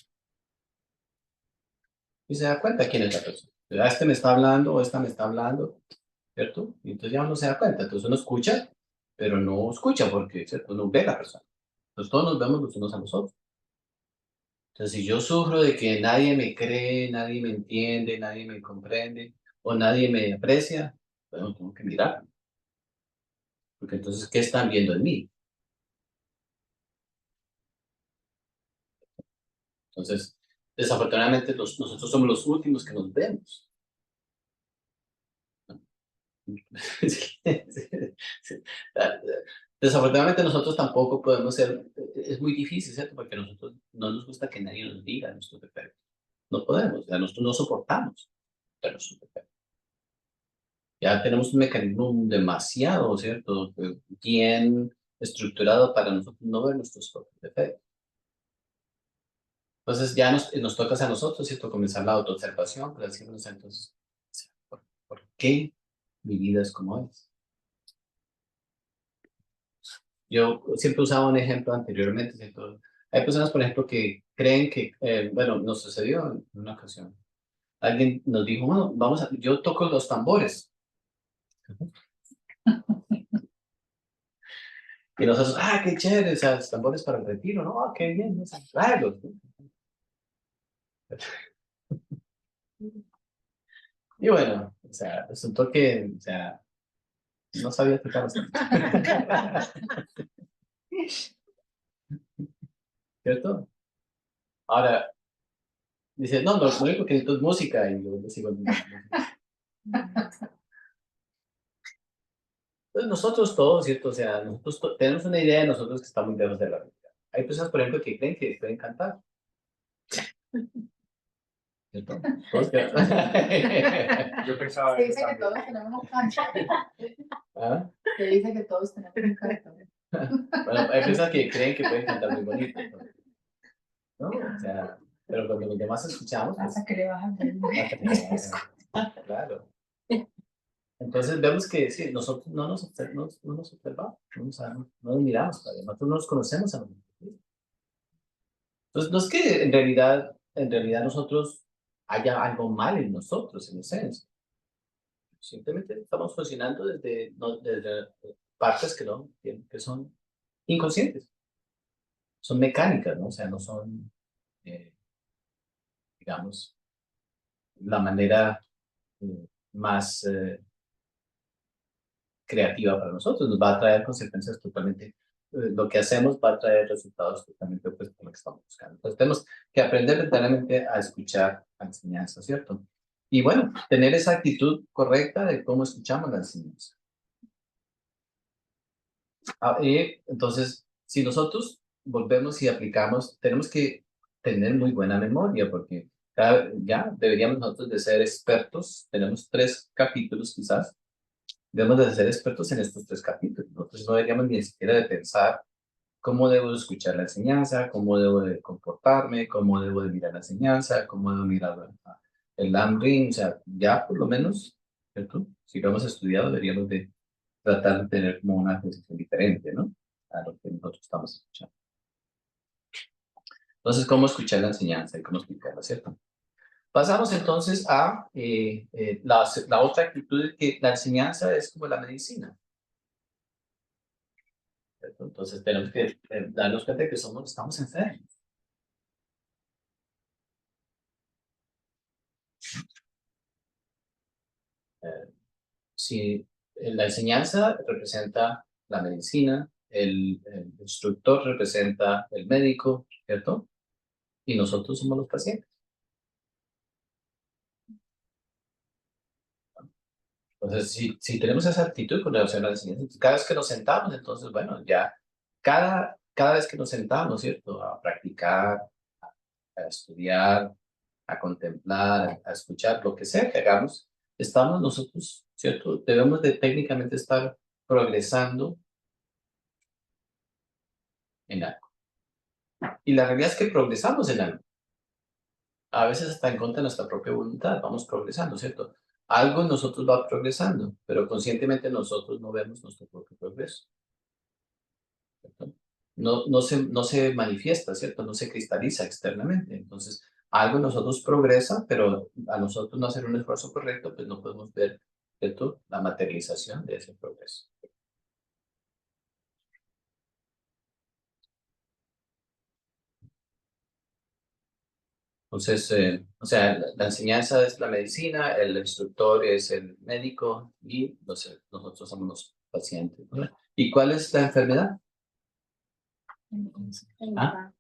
Y se da cuenta quién es la persona. Este me está hablando o esta me está hablando, ¿cierto? Y entonces ya uno se da cuenta. Entonces uno escucha, pero no escucha porque, ¿cierto? No ve a la persona. Entonces todos nos vemos los unos a los otros. Entonces si yo sufro de que nadie me cree, nadie me entiende, nadie me comprende o nadie me aprecia, bueno, tengo que mirar. Porque entonces, ¿qué están viendo en mí? Entonces, desafortunadamente nosotros somos los últimos que nos vemos. Sí, sí. Desafortunadamente nosotros tampoco podemos ser, es muy difícil, ¿cierto? Porque nosotros no nos gusta que nadie nos diga nuestro defecto. No podemos, o sea, nosotros no soportamos ver nuestro defecto. Ya tenemos un mecanismo demasiado, ¿cierto? Bien estructurado para nosotros no ver nuestros propios defectos. Entonces ya nos toca a nosotros, ¿cierto? Comenzar la autoobservación, para decirnos entonces, ¿por qué mi vida es como es? Yo siempre usaba un ejemplo anteriormente, ¿cierto? Hay personas, por ejemplo, que creen que, bueno, nos sucedió en una ocasión. Alguien nos dijo, bueno, yo toco los tambores. Y nosotros, qué chévere, o sea, los tambores para el retiro, ¿no? Qué bien, o sea, tráelos, ¿no? Y bueno, o sea, resultó que, o sea, no sabía tocar los tambores. ¿Cierto? Ahora, dice, no, lo único que necesito es música, y yo sigo Entonces nosotros todos, ¿cierto? O sea, nosotros tenemos una idea de nosotros que está muy lejos de la realidad. Hay personas, por ejemplo, que creen que pueden cantar. ¿Cierto? Todos Yo pensaba Se eso dice que también. todos tenemos un canto. ¿Ah? Se dice que todos tenemos un canto. Bueno, hay personas que creen que pueden cantar muy bonito, ¿no? O sea, pero cuando los demás escuchamos, pues, Hasta que le bajan del claro. Entonces vemos que sí, nosotros no nos observamos, no nos miramos todavía, nosotros no nos conocemos a nosotros mismos. Entonces no es que en realidad nosotros haya algo mal en nosotros, en esencia. Simplemente estamos funcionando desde partes que son inconscientes, son mecánicas, ¿no? O sea, no son, digamos, la manera más creativa para nosotros, nos va a traer consecuencias totalmente, lo que hacemos va a traer resultados totalmente opuestos a lo que estamos buscando. Entonces tenemos que aprender verdaderamente a escuchar la enseñanza, ¿cierto? Y bueno, tener esa actitud correcta de cómo escuchamos la enseñanza. Y entonces, si nosotros volvemos y aplicamos, tenemos que tener muy buena memoria, porque ya deberíamos nosotros de ser expertos, tenemos 3 capítulos quizás, debemos de ser expertos en estos 3 capítulos. Nosotros no deberíamos ni siquiera de pensar cómo debo de escuchar la enseñanza, cómo debo de comportarme, cómo debo de mirar la enseñanza, cómo debo mirar el Lamrim, o sea, ya por lo menos, ¿cierto? Si lo hemos estudiado, deberíamos de tratar de tener como una posición diferente, ¿no? A lo que nosotros estamos escuchando. Entonces, ¿cómo escuchar la enseñanza y cómo explicarla, cierto? Pasamos entonces a la otra actitud de que la enseñanza es como la medicina. ¿Cierto? Entonces tenemos que darnos cuenta de que estamos enfermos. Si la enseñanza representa la medicina, el instructor representa el médico, ¿cierto? Y nosotros somos los pacientes. Entonces, si tenemos esa actitud con relación a la enseñanza, cada vez que nos sentamos, entonces, bueno, ya cada vez que nos sentamos, ¿cierto? A practicar, a estudiar, a contemplar, a escuchar, lo que sea que hagamos, estamos nosotros, ¿cierto? Debemos de técnicamente estar progresando en algo. Y la realidad es que progresamos en algo. A veces hasta en contra de nuestra propia voluntad, vamos progresando, ¿cierto? Algo en nosotros va progresando, pero conscientemente nosotros no vemos nuestro propio progreso, ¿cierto? No se manifiesta, ¿cierto? No se cristaliza externamente. Entonces, algo en nosotros progresa, pero a nosotros no hacer un esfuerzo correcto, pues no podemos ver, ¿cierto? La materialización de ese progreso. Entonces, o sea, la enseñanza es la medicina, el instructor es el médico y nosotros somos los pacientes, ¿no? ¿Y cuál es la enfermedad? ¿Ah?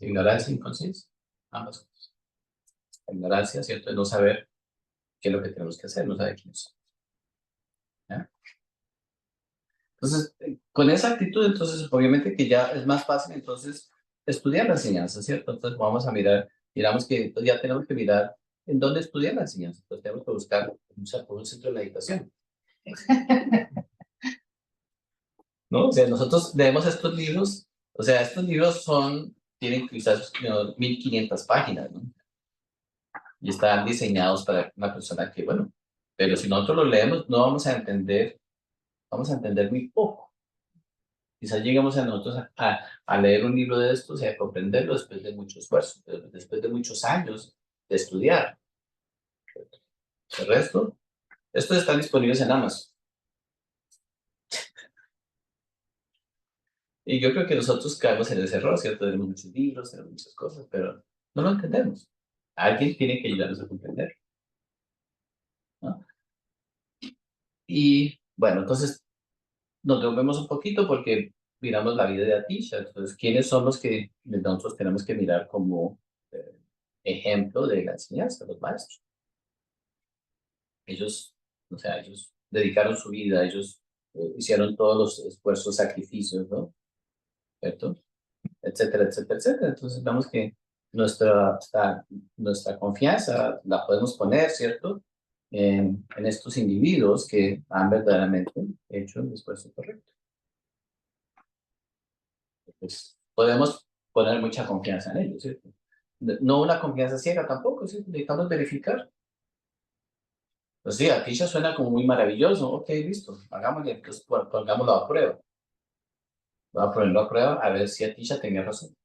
Ignorancia, inconsciencia. Ambas cosas. La ignorancia, ¿cierto? Es no saber qué es lo que tenemos que hacer, no saber quiénes somos. ¿Ya? Entonces, con esa actitud, entonces, obviamente que ya es más fácil, entonces, estudiar la enseñanza, ¿cierto? Entonces, vamos a miramos que entonces ya tenemos que mirar en dónde estudiar la enseñanza. Entonces, tenemos que buscar un centro de meditación. ¿no? O sea, nosotros leemos estos libros, o sea, estos libros tienen quizás 1500 páginas, ¿no? Y están diseñados para una persona que, bueno, pero si nosotros los leemos, no vamos a entender muy poco. Quizás lleguemos a nosotros a leer un libro de estos y a comprenderlo después de mucho esfuerzo, después de muchos años de estudiar. El resto, estos están disponibles en Amazon. Y yo creo que nosotros caemos en ese error, ¿cierto? Tenemos muchos libros, tenemos muchas cosas, pero no lo entendemos. Alguien tiene que ayudarnos a comprender, ¿no? Y bueno, entonces nos devolvemos un poquito porque miramos la vida de Atisha. Entonces, ¿quiénes son los que nosotros tenemos que mirar como ejemplo de la enseñanza? Los maestros. Ellos, o sea, ellos dedicaron su vida, ellos hicieron todos los esfuerzos, sacrificios, ¿no? ¿Cierto? Etcétera, etcétera, etcétera. Entonces, vemos que nuestra confianza la podemos poner, ¿cierto? En estos individuos que han verdaderamente hecho el esfuerzo correcto. Pues podemos poner mucha confianza en ellos, ¿cierto? No una confianza ciega tampoco, ¿cierto? Necesitamos verificar. Pues sí, aquí ya suena como muy maravilloso. Ok, listo, hagámosle, pues pongámoslo a prueba. Voy a ponerlo a prueba a ver si Atisha tenía razón.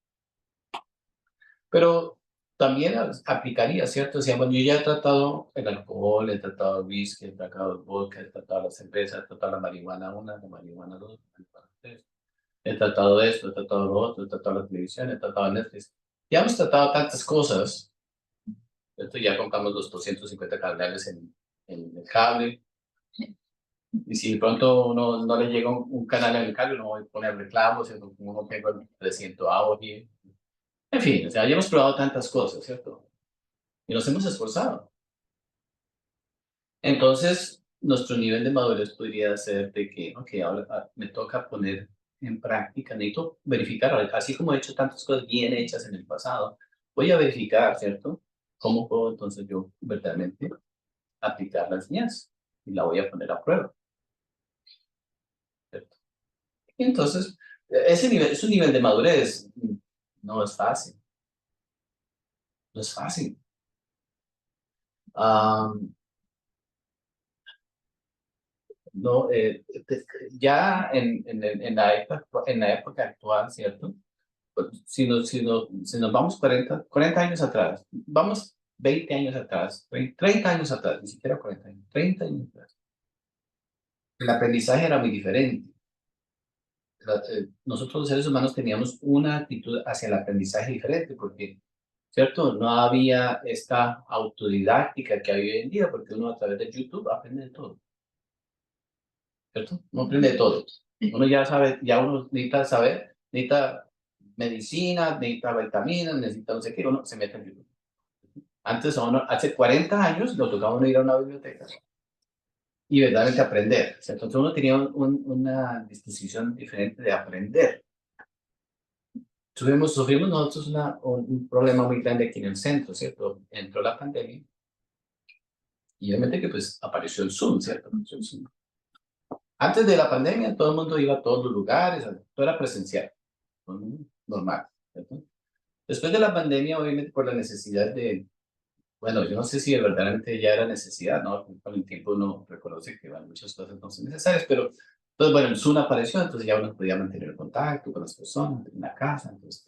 Pero también aplicaría, ¿cierto? O sea, bueno, yo ya he tratado el alcohol, he tratado el whisky, he tratado el vodka, he tratado la cerveza, he tratado la marihuana 1, la marihuana 2, la marihuana 3. He tratado esto, he tratado lo otro, he tratado la televisión, he tratado Netflix. Ya hemos tratado tantas cosas. Esto ya compramos los 250 canales en el cable. Y si de pronto uno no le llega un canal en el cable, no voy a poner reclamos, ¿cierto? Como uno tengo el 300 audio. En fin, o sea, ya hemos probado tantas cosas, ¿cierto? Y nos hemos esforzado. Entonces, nuestro nivel de madurez podría ser de que, ok, ahora me toca poner en práctica, necesito verificar, así como he hecho tantas cosas bien hechas en el pasado, voy a verificar, ¿cierto? ¿Cómo puedo entonces yo verdaderamente aplicar la enseñanza? Y la voy a poner a prueba, ¿cierto? Y entonces, ese nivel, es un nivel de madurez, no es fácil, no es fácil. No, ya en la época actual, ¿cierto? Pues, si nos vamos 40 años atrás, vamos 20 años atrás, 30 años atrás, ni siquiera 40 años, 30 años atrás, el aprendizaje era muy diferente. Nosotros los seres humanos teníamos una actitud hacia el aprendizaje diferente porque, ¿cierto? No había esta autodidáctica que hay hoy en día porque uno a través de YouTube aprende de todo, ¿cierto? Uno aprende de todo. Uno ya sabe, ya uno necesita saber, necesita medicina, necesita vitaminas, necesita no sé qué, uno se mete en YouTube. Antes, hace 40 años, lo tocaba uno ir a una biblioteca y verdaderamente aprender. O sea, entonces uno tenía una disposición diferente de aprender. Sufrimos nosotros un problema muy grande aquí en el centro, ¿cierto? Entró la pandemia y obviamente que pues apareció el Zoom, ¿cierto? Apareció el Zoom. Antes de la pandemia todo el mundo iba a todos los lugares, todo era presencial, normal, ¿cierto? Después de la pandemia, obviamente por la necesidad bueno, yo no sé si verdaderamente ya era necesidad, ¿no? Con el tiempo uno reconoce que bueno, muchas cosas no son necesarias, pero entonces, bueno, el Zoom apareció, entonces ya uno podía mantener el contacto con las personas en la casa, entonces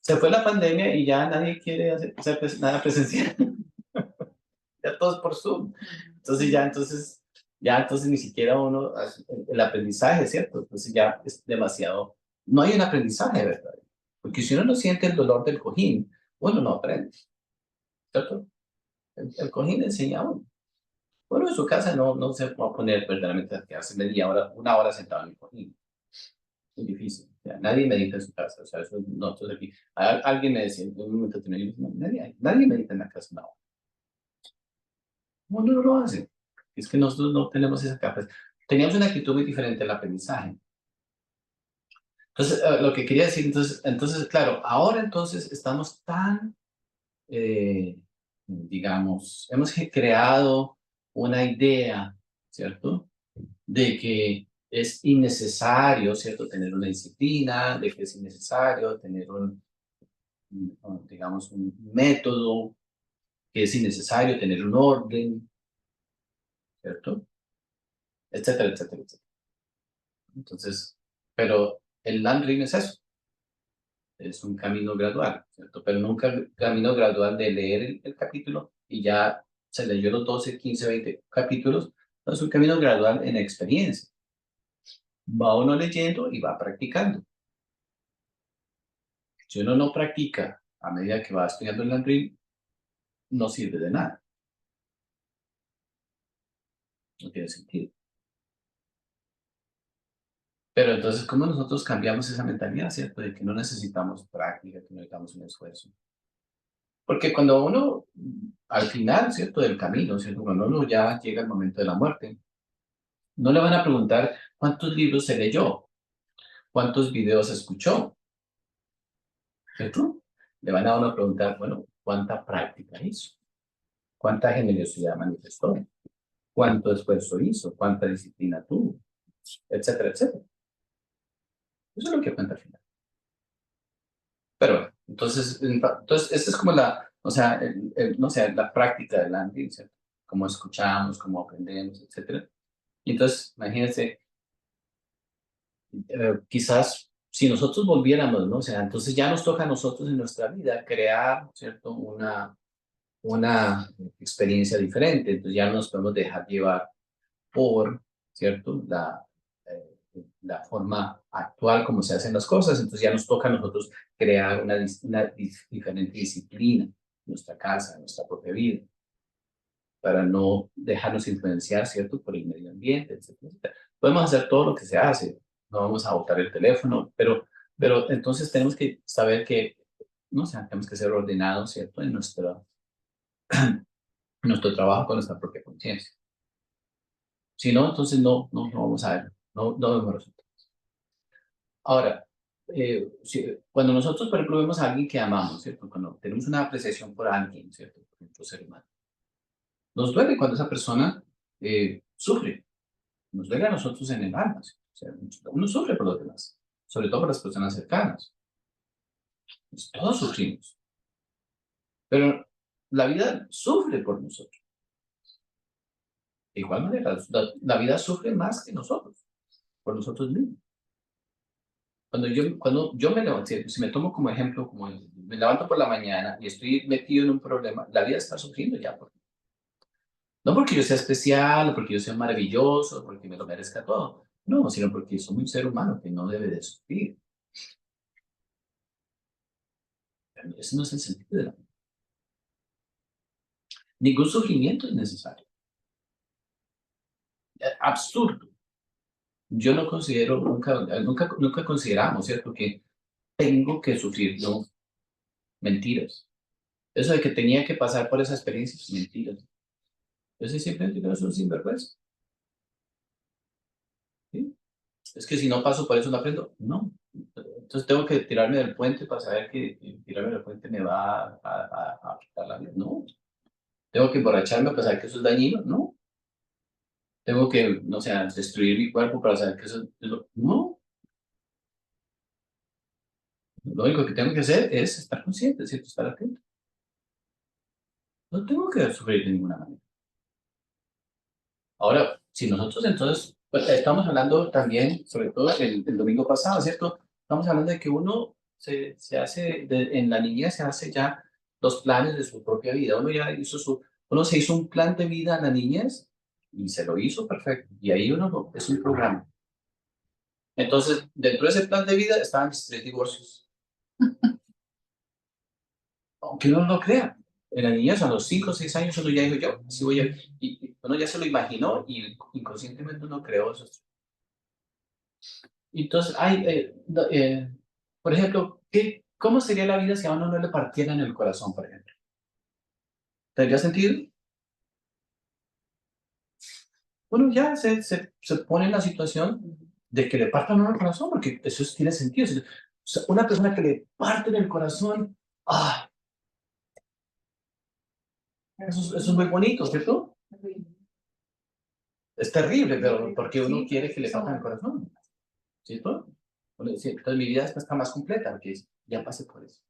se fue la pandemia y ya nadie quiere hacer nada presencial, ya todo es por Zoom. Entonces ya entonces ni siquiera uno, el aprendizaje, ¿cierto? Entonces ya es demasiado, no hay un aprendizaje, ¿verdad? Porque si uno no siente el dolor del cojín, uno no aprende, ¿cierto? El cojín enseña a uno. Bueno, en su casa no se va a poner verdaderamente a quedarse media hora, una hora sentado en el cojín. Es difícil. O sea, nadie medita en su casa. O sea, eso nosotros aquí. Alguien me decía, en un momento tenía, nadie medita en la casa una hora. No lo hace. Es que nosotros no tenemos esa capacidad. Teníamos una actitud muy diferente al aprendizaje. Entonces, lo que quería decir, entonces, claro, ahora entonces estamos tan, digamos, hemos creado una idea, ¿cierto? De que es innecesario, ¿cierto? Tener una disciplina, de que es innecesario tener digamos, un método, que es innecesario tener un orden, ¿cierto? Etcétera, etcétera, etcétera. Entonces, pero el Landry es eso, es un camino gradual, ¿cierto? Pero nunca un camino gradual de leer el capítulo y ya se leyó los 12, 15, 20 capítulos, no, es un camino gradual en experiencia. Va uno leyendo y va practicando. Si uno no practica a medida que va estudiando el Landry, no sirve de nada. No tiene sentido. Pero entonces, ¿cómo nosotros cambiamos esa mentalidad, cierto? De que no necesitamos práctica, que no necesitamos un esfuerzo. Porque cuando uno, al final, cierto, del camino, cierto, cuando uno ya llega al momento de la muerte, no le van a preguntar cuántos libros se leyó, cuántos videos escuchó, ¿cierto? Le van a uno preguntar, bueno, ¿cuánta práctica hizo? ¿Cuánta generosidad manifestó? ¿Cuánto esfuerzo hizo? ¿Cuánta disciplina tuvo? Etcétera, etcétera. Eso es lo que cuenta al final. Pero bueno, entonces esta es como o sea, no sé, la práctica del Landry, ¿cierto? Cómo escuchamos, cómo aprendemos, etcétera. Y entonces, imagínense, quizás si nosotros volviéramos, ¿no? O sea, entonces ya nos toca a nosotros en nuestra vida crear, ¿cierto? Una experiencia diferente. Entonces ya no nos podemos dejar llevar por, ¿cierto? La forma actual como se hacen las cosas. Entonces ya nos toca a nosotros crear una diferente disciplina en nuestra casa, en nuestra propia vida, para no dejarnos influenciar, ¿cierto? Por el medio ambiente, etcétera, etcétera. Podemos hacer todo lo que se hace, no vamos a botar el teléfono, pero entonces tenemos que saber que, no sé, tenemos que ser ordenados, ¿cierto? En nuestro trabajo con nuestra propia conciencia. Si no, entonces no vamos a ver, no vemos resultados. Ahora, cuando nosotros, por ejemplo, vemos a alguien que amamos, ¿cierto? Cuando tenemos una apreciación por alguien, ¿cierto? Por nuestro ser humano. Nos duele cuando esa persona sufre. Nos duele a nosotros en el alma. ¿Sí? O sea, uno sufre por los demás, sobre todo por las personas cercanas. Pues todos sufrimos. Pero la vida sufre por nosotros. De igual manera, la vida sufre más que nosotros, por nosotros mismos. Cuando yo me levanto, si me tomo como ejemplo, como me levanto por la mañana y estoy metido en un problema, la vida está sufriendo ya. No porque yo sea especial, o porque yo sea maravilloso, o porque me lo merezca todo. No, sino porque soy un ser humano que no debe de sufrir. Ese no es el sentido de la vida. Ningún sufrimiento es necesario. Absurdo. Yo no considero, nunca consideramos, ¿cierto? Que tengo que sufrir. No, mentiras. Eso de que tenía que pasar por esa experiencia, es mentiras. Eso es simplemente que no es un sinvergüenza. ¿Sí? Es que si no paso por eso no aprendo. No. Entonces tengo que tirarme del puente para saber que tirarme del puente me va a quitar la vida. No. Tengo que emborracharme para saber que eso es dañino. No. Tengo que, no sé, destruir mi cuerpo para saber que eso es no. Lo único que tengo que hacer es estar consciente, ¿cierto? Estar atento. No tengo que sufrir de ninguna manera. Ahora, si nosotros entonces, pues, estamos hablando también, sobre todo el domingo pasado, ¿cierto? Estamos hablando de que uno se hace, en la niñez se hace ya los planes de su propia vida. Uno se hizo un plan de vida en la niñez y se lo hizo perfecto. Y ahí es un programa. Entonces, dentro de ese plan de vida estaban mis 3 divorcios. Aunque uno no lo crea. En la niñez, a los 5 o 6 años, uno ya dijo yo, así voy a... Y uno ya se lo imaginó y inconscientemente uno creó eso. Entonces, por ejemplo, ¿cómo sería la vida si a uno no le partiera en el corazón, por ejemplo? ¿Tendría sentido? Uno ya se pone en la situación de que le partan a uno el corazón, porque eso tiene sentido. O sea, una persona que le parte en el corazón, eso es muy bonito, ¿cierto? Es terrible, pero porque uno Sí, quiere que le eso. toquen el corazón. ¿Cierto? Uno dice, entonces mi vida está más completa, porque ya pasé por eso.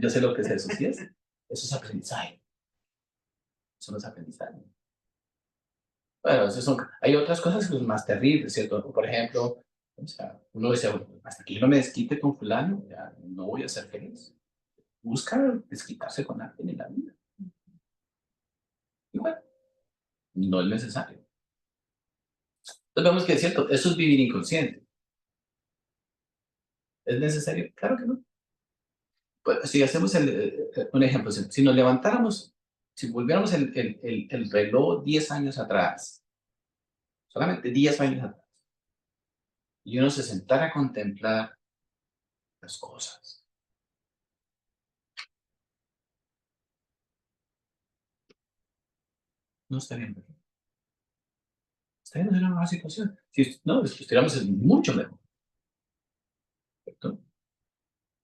Yo sé lo que es eso, ¿sí es? Eso es aprendizaje. Eso no es aprendizaje. Bueno, hay otras cosas que son más terribles, ¿cierto? Por ejemplo, o sea, uno dice, bueno, hasta que yo no me desquite con fulano, ya no voy a ser feliz. Busca desquitarse con alguien en la vida. Y bueno, no es necesario. Entonces vemos que es cierto, eso es vivir inconsciente. ¿Es necesario? Claro que no. Pues, si hacemos un ejemplo, si nos levantáramos, si volviéramos el reloj 10 años atrás, solamente 10 años atrás, y uno se sentara a contemplar las cosas, no estaríamos aquí. Estaríamos en una nueva situación. Si no, estuviéramos en mucho mejor. ¿Cierto?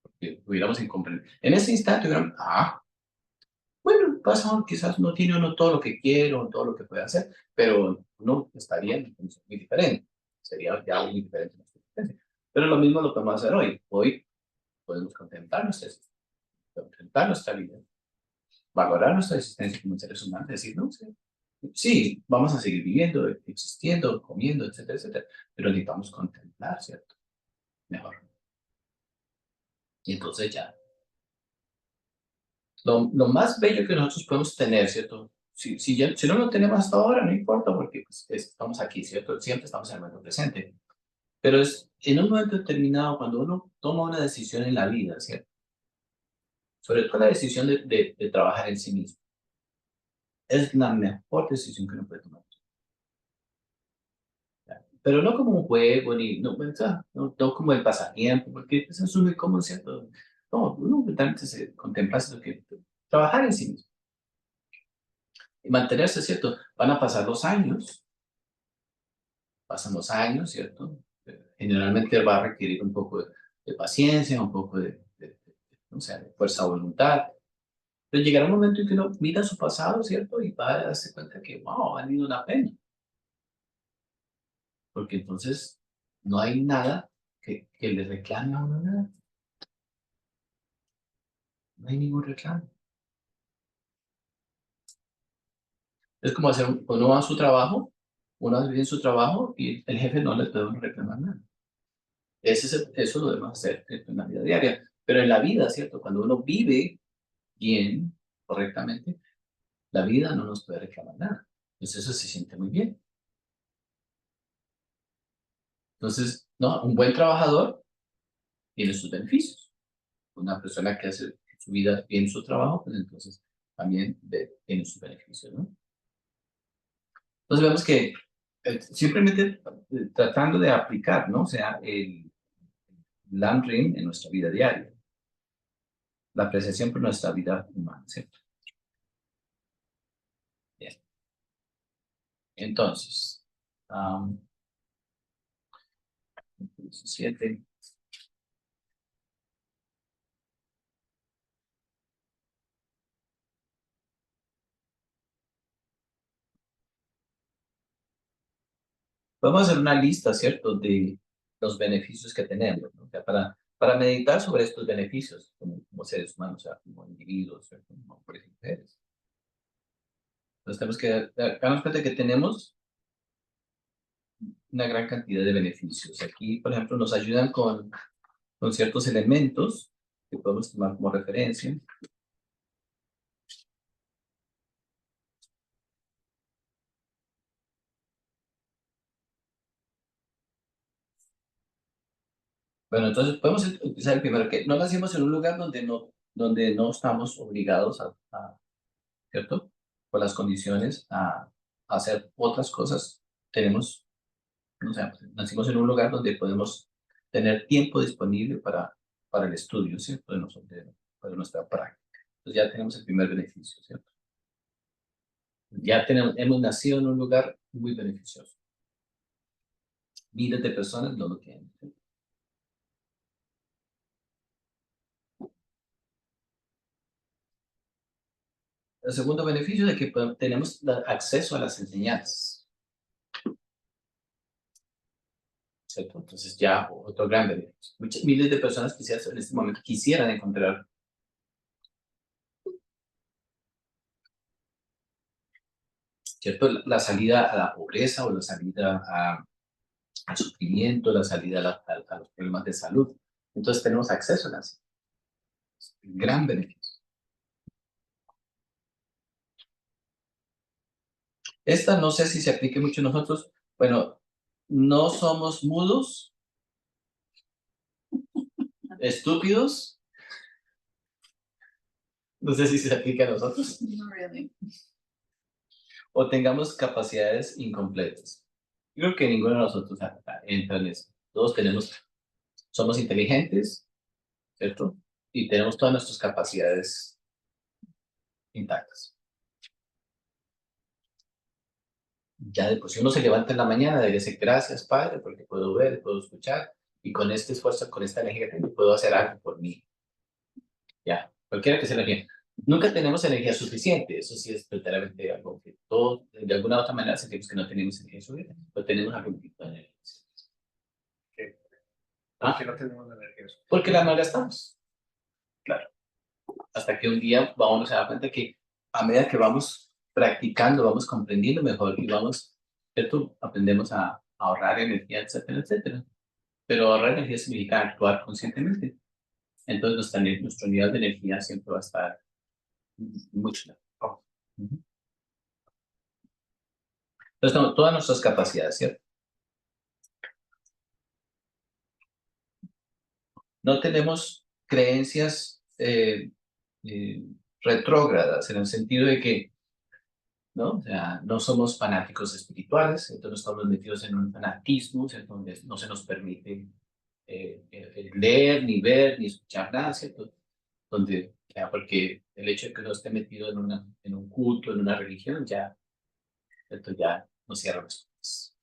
Porque hubiéramos incomprendido. En ese instante hubiéramos, bueno, pasa, quizás no tiene uno todo lo que quiere o todo lo que puede hacer, pero uno estaría en una condición muy diferente. Sería ya muy diferente nuestra existencia. Pero lo mismo lo podemos hacer hoy. Hoy podemos contemplar nuestra vida, valorar nuestra existencia como seres humanos, decir, no, sí, sí, vamos a seguir viviendo, existiendo, comiendo, etcétera, etcétera, pero necesitamos contemplar, ¿cierto? Mejor. Y entonces ya, lo más bello que nosotros podemos tener, ¿cierto? Si no lo tenemos hasta ahora, no importa, porque pues, estamos aquí, ¿cierto? Siempre estamos en el momento presente. Pero es en un momento determinado, cuando uno toma una decisión en la vida, ¿cierto? Sobre todo la decisión de trabajar en sí mismo. Es la mejor decisión que uno puede tomar. Pero no como un juego, ni no, o sea, no como el pasatiempo, porque eso es muy común, ¿cierto? No, uno realmente se contempla eso que trabajar en sí mismo y mantenerse, ¿cierto? Van a pasar los años, pasan los años, ¿cierto? Generalmente va a requerir un poco de paciencia, un poco o sea, de fuerza de voluntad. Pero llegará un momento en que uno mira su pasado, ¿cierto? Y va a darse cuenta que, wow, ha valido la pena. Porque entonces no hay nada que le reclame a uno nada. No hay ningún reclamo. Es como hacer, uno va a su trabajo, uno hace bien su trabajo y el jefe no le puede uno reclamar nada. Eso lo debemos hacer, ¿cierto? En la vida diaria. Pero en la vida, ¿cierto? Cuando uno vive bien, correctamente, la vida no nos puede reclamar nada. Entonces eso se siente muy bien. Entonces, no, un buen trabajador tiene sus beneficios. Una persona que hace su vida bien su trabajo, pues entonces también tiene sus beneficios, ¿no? Entonces vemos que simplemente tratando de aplicar, ¿no? O sea, el Lamrim en nuestra vida diaria, la apreciación por nuestra vida humana, ¿cierto? Bien. Entonces, 17. Vamos a hacer una lista, ¿cierto? De los beneficios que tenemos, ¿no? O sea, para meditar sobre estos beneficios como seres humanos, o sea, como individuos, ¿cierto? Como hombres y mujeres. Entonces tenemos que darnos cuenta que tenemos una gran cantidad de beneficios. Aquí, por ejemplo, nos ayudan con ciertos elementos que podemos tomar como referencia. Bueno, entonces podemos utilizar el primero, que no lo hacemos en un lugar donde no estamos obligados ¿cierto? Por las condiciones a hacer otras cosas. Tenemos, o sea, nacimos en un lugar donde podemos tener tiempo disponible para el estudio, ¿cierto? Para nuestra práctica. Entonces ya tenemos el primer beneficio, ¿cierto? Ya hemos nacido en un lugar muy beneficioso. Miles de personas no lo tienen. ¿Sí? El segundo beneficio de que tenemos acceso a las enseñanzas, ¿cierto? Entonces ya otro gran beneficio. Muchas miles de personas quizás en este momento quisieran encontrar ¿cierto? La salida a la pobreza o la salida al sufrimiento, la salida a los problemas de salud. Entonces tenemos acceso a las gran beneficio. Esta no sé si se aplique mucho a nosotros. Bueno, no somos mudos, estúpidos. No sé si se aplica a nosotros. No really. O tengamos capacidades incompletas. Yo creo que ninguno de nosotros entra en eso. Todos somos inteligentes, ¿cierto? Y tenemos todas nuestras capacidades intactas. Ya de por si uno se levanta en la mañana, debería decir gracias, Padre, porque puedo ver, puedo escuchar, y con este esfuerzo, con esta energía que tengo, puedo hacer algo por mí. Ya, cualquiera que sea la energía. Nunca tenemos energía suficiente, eso sí es verdaderamente algo que todos, de alguna u otra manera, sentimos que no tenemos energía suficiente, pero tenemos algún tipo de energía. ¿Por qué no tenemos energía? Porque la malgastamos. Claro. Hasta que un día vamos a dar cuenta que a medida que vamos practicando, vamos comprendiendo mejor y vamos, ¿cierto? Aprendemos a ahorrar energía, etcétera, etcétera. Pero ahorrar energía significa actuar conscientemente. Entonces nuestro nivel de energía siempre va a estar mucho mejor. Ujú. Entonces, todas nuestras capacidades, ¿cierto? No tenemos creencias eh, retrógradas en el sentido de que, ¿no? O sea, no somos fanáticos espirituales, entonces no estamos metidos en un fanatismo, ¿cierto? Donde no se nos permite leer, ni ver, ni escuchar nada, ¿cierto? Donde, ya, porque el hecho de que uno esté metido en un culto, en una religión, ya, ¿cierto? Ya nos cierra las puertas.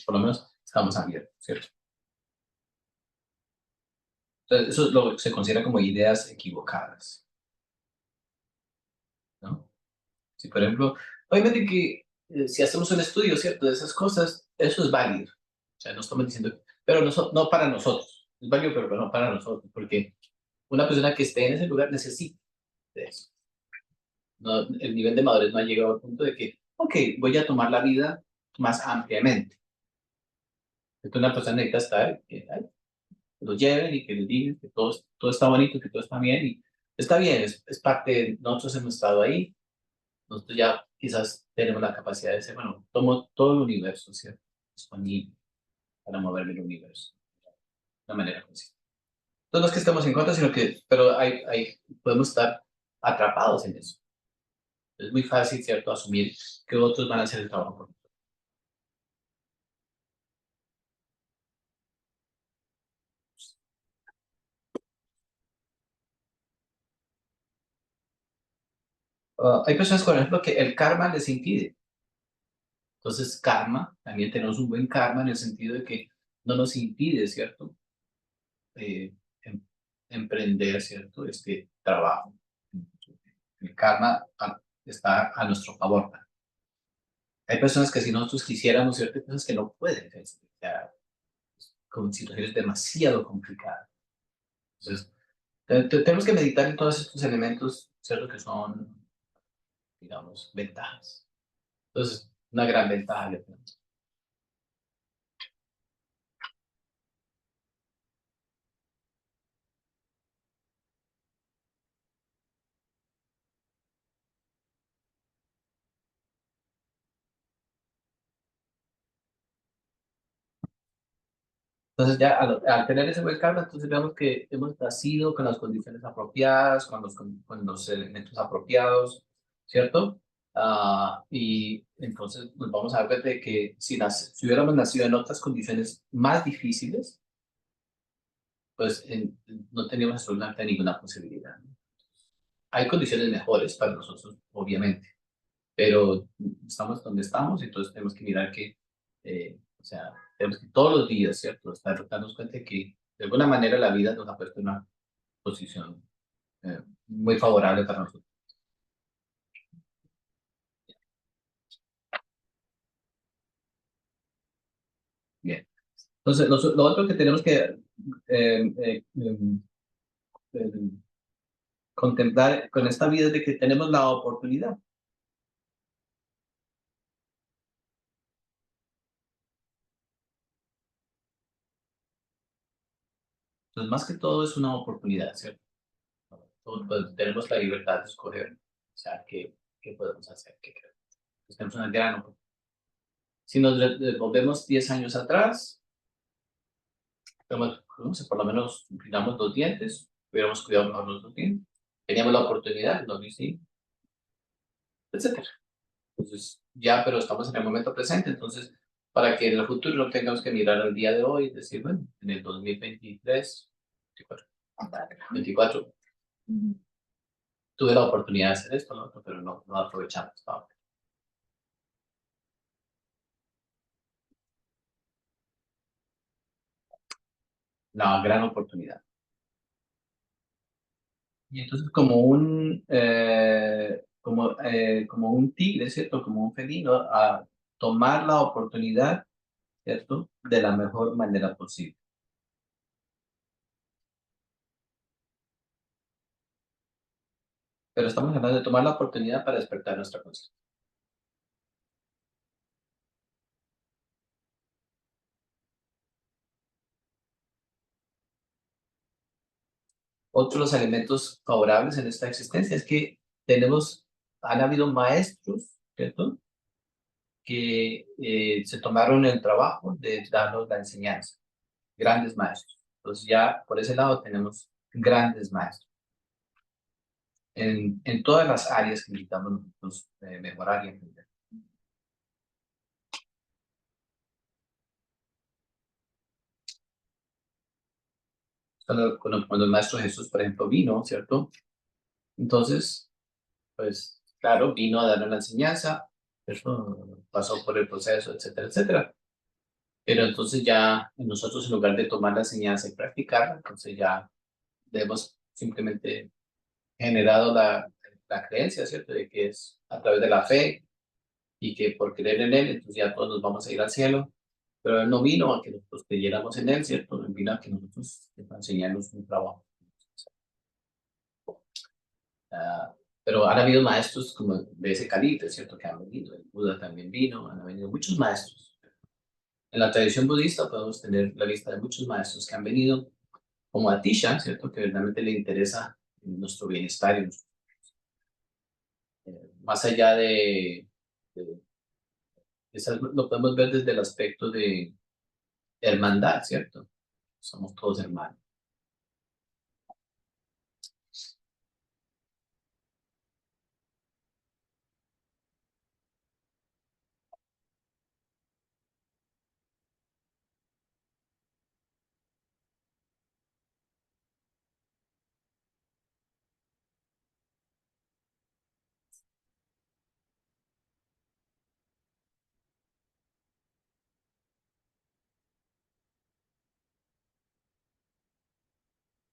Por lo menos estamos abiertos, ¿cierto? Entonces, eso es lo que se considera como ideas equivocadas, ¿no? Si, por ejemplo, obviamente que si hacemos un estudio, ¿cierto? De esas cosas, eso es válido. O sea, no estamos diciendo, pero no para nosotros. Es válido, pero no para nosotros, porque una persona que esté en ese lugar necesita de eso. No, el nivel de madurez no ha llegado al punto de que, ok, voy a tomar la vida más ampliamente. Entonces una persona necesita estar, que lo lleven y que les digan que todo está bonito, que todo está bien, y está bien, es parte, nosotros hemos estado ahí, nosotros ya quizás tenemos la capacidad de decir, bueno, tomo todo el universo, ¿cierto? Disponible para mover el universo de una manera consciente. Entonces no es que estemos en contra, sino que, pero podemos estar atrapados en eso. Es muy fácil, ¿cierto?, asumir que otros van a hacer el trabajo por nosotros. Hay personas, por ejemplo, que el karma les impide. Entonces, karma, también tenemos un buen karma en el sentido de que no nos impide, ¿cierto?, eh, em- emprender, ¿cierto?, este trabajo. El karma está a nuestro favor. Hay personas que si nosotros quisiéramos, ¿cierto?, hay personas que no pueden, o sea, con situaciones demasiado complicadas. Entonces, tenemos que meditar en todos estos elementos, ¿cierto?, que son, digamos, ventajas. Entonces, una gran ventaja le tenemos. Entonces ya al tener ese buen karma, entonces vemos que hemos nacido con las condiciones apropiadas, con los elementos apropiados, ¿cierto? Y entonces nos vamos a dar cuenta de que si hubiéramos nacido en otras condiciones más difíciles, pues no teníamos absolutamente ninguna posibilidad, ¿no? Hay condiciones mejores para nosotros, obviamente, pero estamos donde estamos, entonces tenemos que mirar que, o sea, tenemos que todos los días, ¿cierto?, darnos cuenta de que de alguna manera la vida nos ha puesto en una posición muy favorable para nosotros. Entonces, lo otro que tenemos que eh, contemplar con esta vida es de que tenemos la oportunidad. Entonces, más que todo es una oportunidad, ¿cierto? Pues, tenemos la libertad de escoger, o sea, qué podemos hacer, qué queremos. Pues, tenemos una gran oportunidad. Si nos volvemos 10 años atrás, no sé, por lo menos cuidamos los dientes, hubiéramos cuidado mejor los dientes, teníamos la oportunidad, no lo hicimos, etcétera. Entonces, ya, pero estamos en el momento presente, entonces, para que en el futuro no tengamos que mirar al día de hoy y decir, bueno, en el 2023, 24, Ujú. tuve la oportunidad de hacer esto, ¿no? Pero no aprovechamos. ¿No? La gran oportunidad. Y entonces como un tigre, ¿cierto? Como un felino, a tomar la oportunidad, ¿cierto? De la mejor manera posible. Pero estamos hablando de tomar la oportunidad para despertar nuestra conciencia. Otro de los elementos favorables en esta existencia es que han habido maestros, ¿cierto? Que se tomaron el trabajo de darnos la enseñanza. Grandes maestros. Entonces ya por ese lado tenemos grandes maestros. En todas las áreas que necesitamos nosotros, mejorar y aprender. Cuando el Maestro Jesús, por ejemplo, vino, ¿cierto? Entonces, pues, claro, vino a darnos la enseñanza, ¿cierto? Pasó por el proceso, etcétera, etcétera. Pero entonces ya nosotros, en lugar de tomar la enseñanza y practicarla, entonces ya debemos simplemente generado la creencia, ¿cierto? De que es a través de la fe y que por creer en Él, entonces ya todos nos vamos a ir al cielo. Pero Él no vino a que nosotros creyéramos en Él, ¿cierto? Él vino a que nosotros a enseñarnos un trabajo. Ah, pero han habido maestros como de ese calibre, ¿cierto? Que han venido. El Buda también vino, han venido muchos maestros. En la tradición budista podemos tener la lista de muchos maestros que han venido, como Atisha, ¿cierto? Que verdaderamente le interesa nuestro bienestar y más allá de lo podemos ver desde el aspecto de hermandad, ¿cierto? Somos todos hermanos.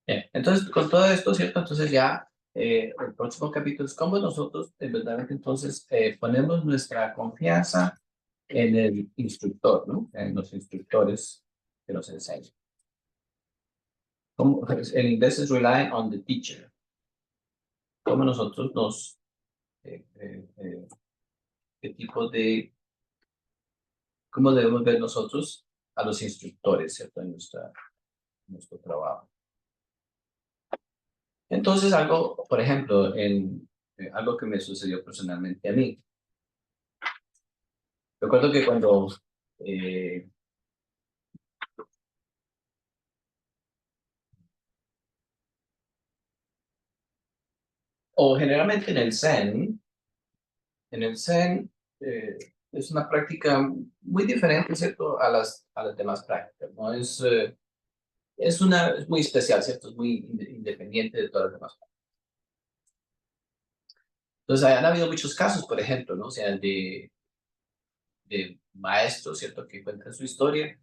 Bien, entonces, con todo esto, ¿cierto? Entonces ya el próximo capítulo es cómo nosotros, verdaderamente, entonces ponemos nuestra confianza en el instructor, ¿no? En los instructores que nos enseñan. En inglés es rely on the teacher. Cómo nosotros eh, eh, eh, qué tipo de, cómo debemos ver nosotros a los instructores, ¿cierto? En nuestro trabajo. Entonces, algo, por ejemplo, algo que me sucedió personalmente a mí. Recuerdo que cuando, eh, o generalmente en el Zen es una práctica muy diferente, ¿cierto? A las demás prácticas, ¿no? Es muy especial, ¿cierto? Es muy independiente de todas las demás. Entonces, han habido muchos casos, por ejemplo, ¿no? O sea, de maestros, ¿cierto? Que cuentan su historia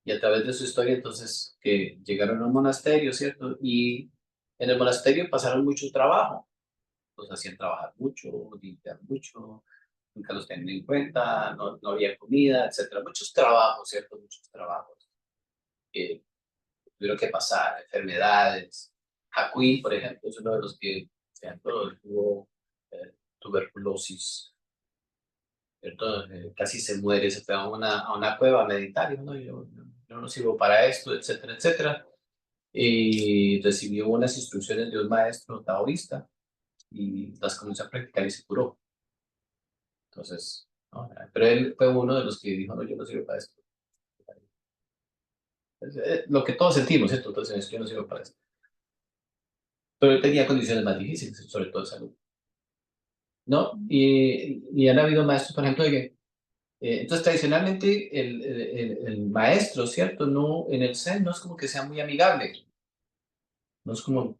y a través de su historia, entonces, que llegaron a un monasterio, ¿cierto? Y en el monasterio pasaron mucho trabajo. Los hacían trabajar mucho, limpiar mucho, nunca los tenían en cuenta, no había comida, etcétera. Muchos trabajos, ¿cierto? Muchos trabajos. tuvieron que pasar, enfermedades. Hakuin, por ejemplo, es uno de los que, por ejemplo, tuvo tuberculosis, ¿cierto? Casi se muere, se fue a una cueva a meditar, y dijo, no, yo no sirvo para esto, etcétera, etcétera. Y recibió unas instrucciones de un maestro taoísta y las comenzó a practicar y se curó. Entonces, ¿no? Pero él fue uno de los que dijo, no, yo no sirvo para esto. Lo que todos sentimos, ¿cierto? Entonces, yo no sirvo para esto. Pero él tenía condiciones más difíciles, sobre todo de salud, ¿no? Y han habido maestros, por ejemplo, de que, entonces tradicionalmente el maestro, ¿cierto? No, en el Zen no es como que sea muy amigable, no es como,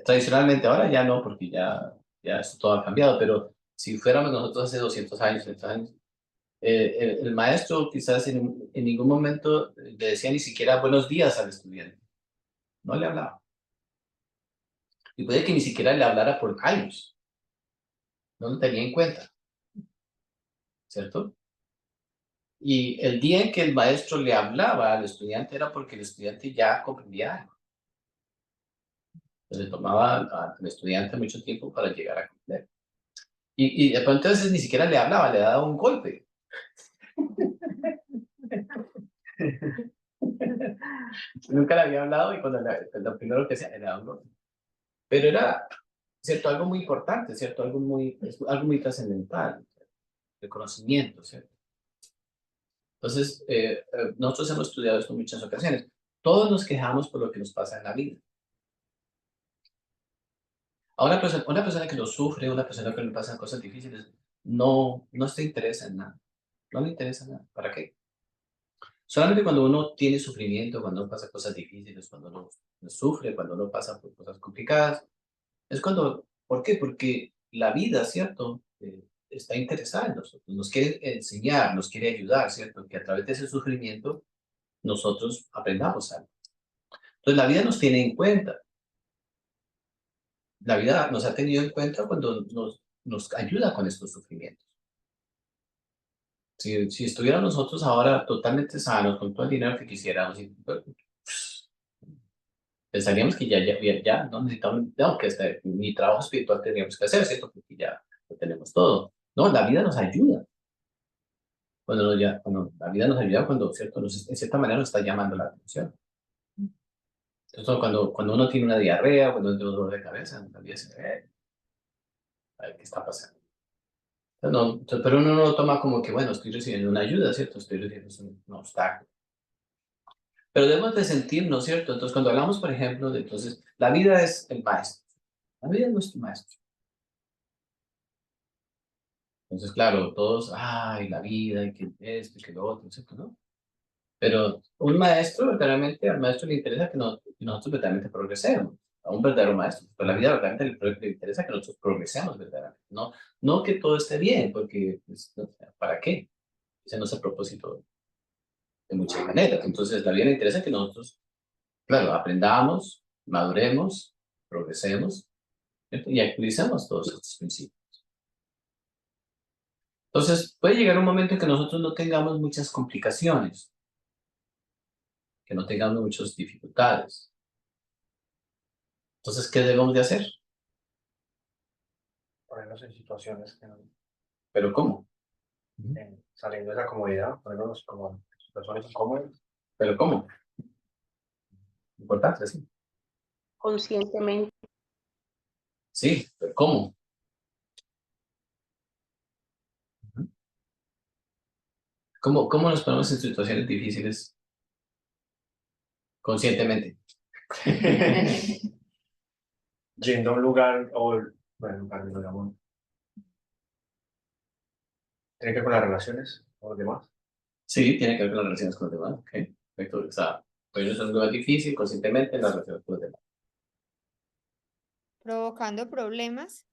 tradicionalmente ahora ya no, porque ya esto todo ha cambiado, pero si fuéramos nosotros hace 200 años, 300 años, el maestro quizás en ningún momento le decía ni siquiera buenos días al estudiante, no le hablaba. Y puede que ni siquiera le hablara por años, no lo tenía en cuenta, ¿cierto? Y el día en que el maestro le hablaba al estudiante era porque el estudiante ya comprendía algo. Entonces le tomaba al estudiante mucho tiempo para llegar a comprender. Y de pronto entonces ni siquiera le hablaba, le daba un golpe. Nunca le había hablado y cuando lo primero que hacía era un golpe. Pero era, ¿cierto? Algo muy importante, ¿cierto? Algo muy trascendental, el conocimiento, ¿cierto? Entonces, nosotros hemos estudiado esto en muchas ocasiones. Todos nos quejamos por lo que nos pasa en la vida. A una persona que lo sufre, una persona que le pasan cosas difíciles, no se interesa en nada. No le interesa nada. ¿Para qué? Solamente cuando uno tiene sufrimiento, cuando uno pasa cosas difíciles, cuando uno sufre, cuando uno pasa por cosas complicadas, es cuando, ¿por qué? Porque la vida, ¿cierto? Está interesada en nosotros, nos quiere enseñar, nos quiere ayudar, ¿cierto? Que a través de ese sufrimiento nosotros aprendamos algo. Entonces la vida nos tiene en cuenta. La vida nos ha tenido en cuenta cuando nos ayuda con estos sufrimientos. Si estuviéramos nosotros ahora totalmente sanos, con todo el dinero que quisiéramos, pensaríamos que ya no necesitamos, no, que ni trabajo espiritual tendríamos que hacer, ¿cierto? Porque ya lo tenemos todo. No, la vida nos ayuda. Cuando la vida nos ayuda, cuando, ¿cierto? En cierta manera nos está llamando la atención. Entonces, cuando uno tiene una diarrea, cuando uno tiene un dolor de cabeza, la vida se a ver qué está pasando. No, pero uno no lo toma como que, bueno, estoy recibiendo una ayuda, ¿cierto? Estoy recibiendo un obstáculo. Pero debemos de sentirnos, ¿cierto? Entonces, cuando hablamos, por ejemplo, de, entonces, la vida es el maestro. La vida es nuestro maestro. Entonces, claro, todos, ay, la vida, y que esto, y que lo otro, ¿cierto? ¿No? Pero un maestro, verdaderamente, al maestro le interesa que nosotros verdaderamente progresemos. A un verdadero maestro. Pero la vida verdaderamente le interesa que nosotros progresemos verdaderamente. No que todo esté bien, porque, pues, ¿para qué? Ese no es el propósito de muchas maneras. Entonces, la vida le interesa que nosotros, claro, aprendamos, maduremos, progresemos, ¿cierto? Y actualicemos todos estos principios. Entonces, puede llegar un momento en que nosotros no tengamos muchas complicaciones, que no tengamos muchas dificultades. Entonces, ¿qué debemos de hacer? Ponernos en situaciones que ¿Pero cómo? saliendo de esa comodidad, ponernos como en situaciones incómodas. ¿Pero cómo? Importante, sí. Conscientemente. Sí, pero ¿cómo? ¿Cómo nos ponemos en situaciones difíciles conscientemente? Yendo a un lugar, o bueno, lugar, digamos, tiene que ver con las relaciones con los demás. Sí, tiene que ver con las relaciones con los demás. Ok, perfecto. O sea, pues es un lugar difícil conscientemente en las relaciones con los demás. Provocando problemas.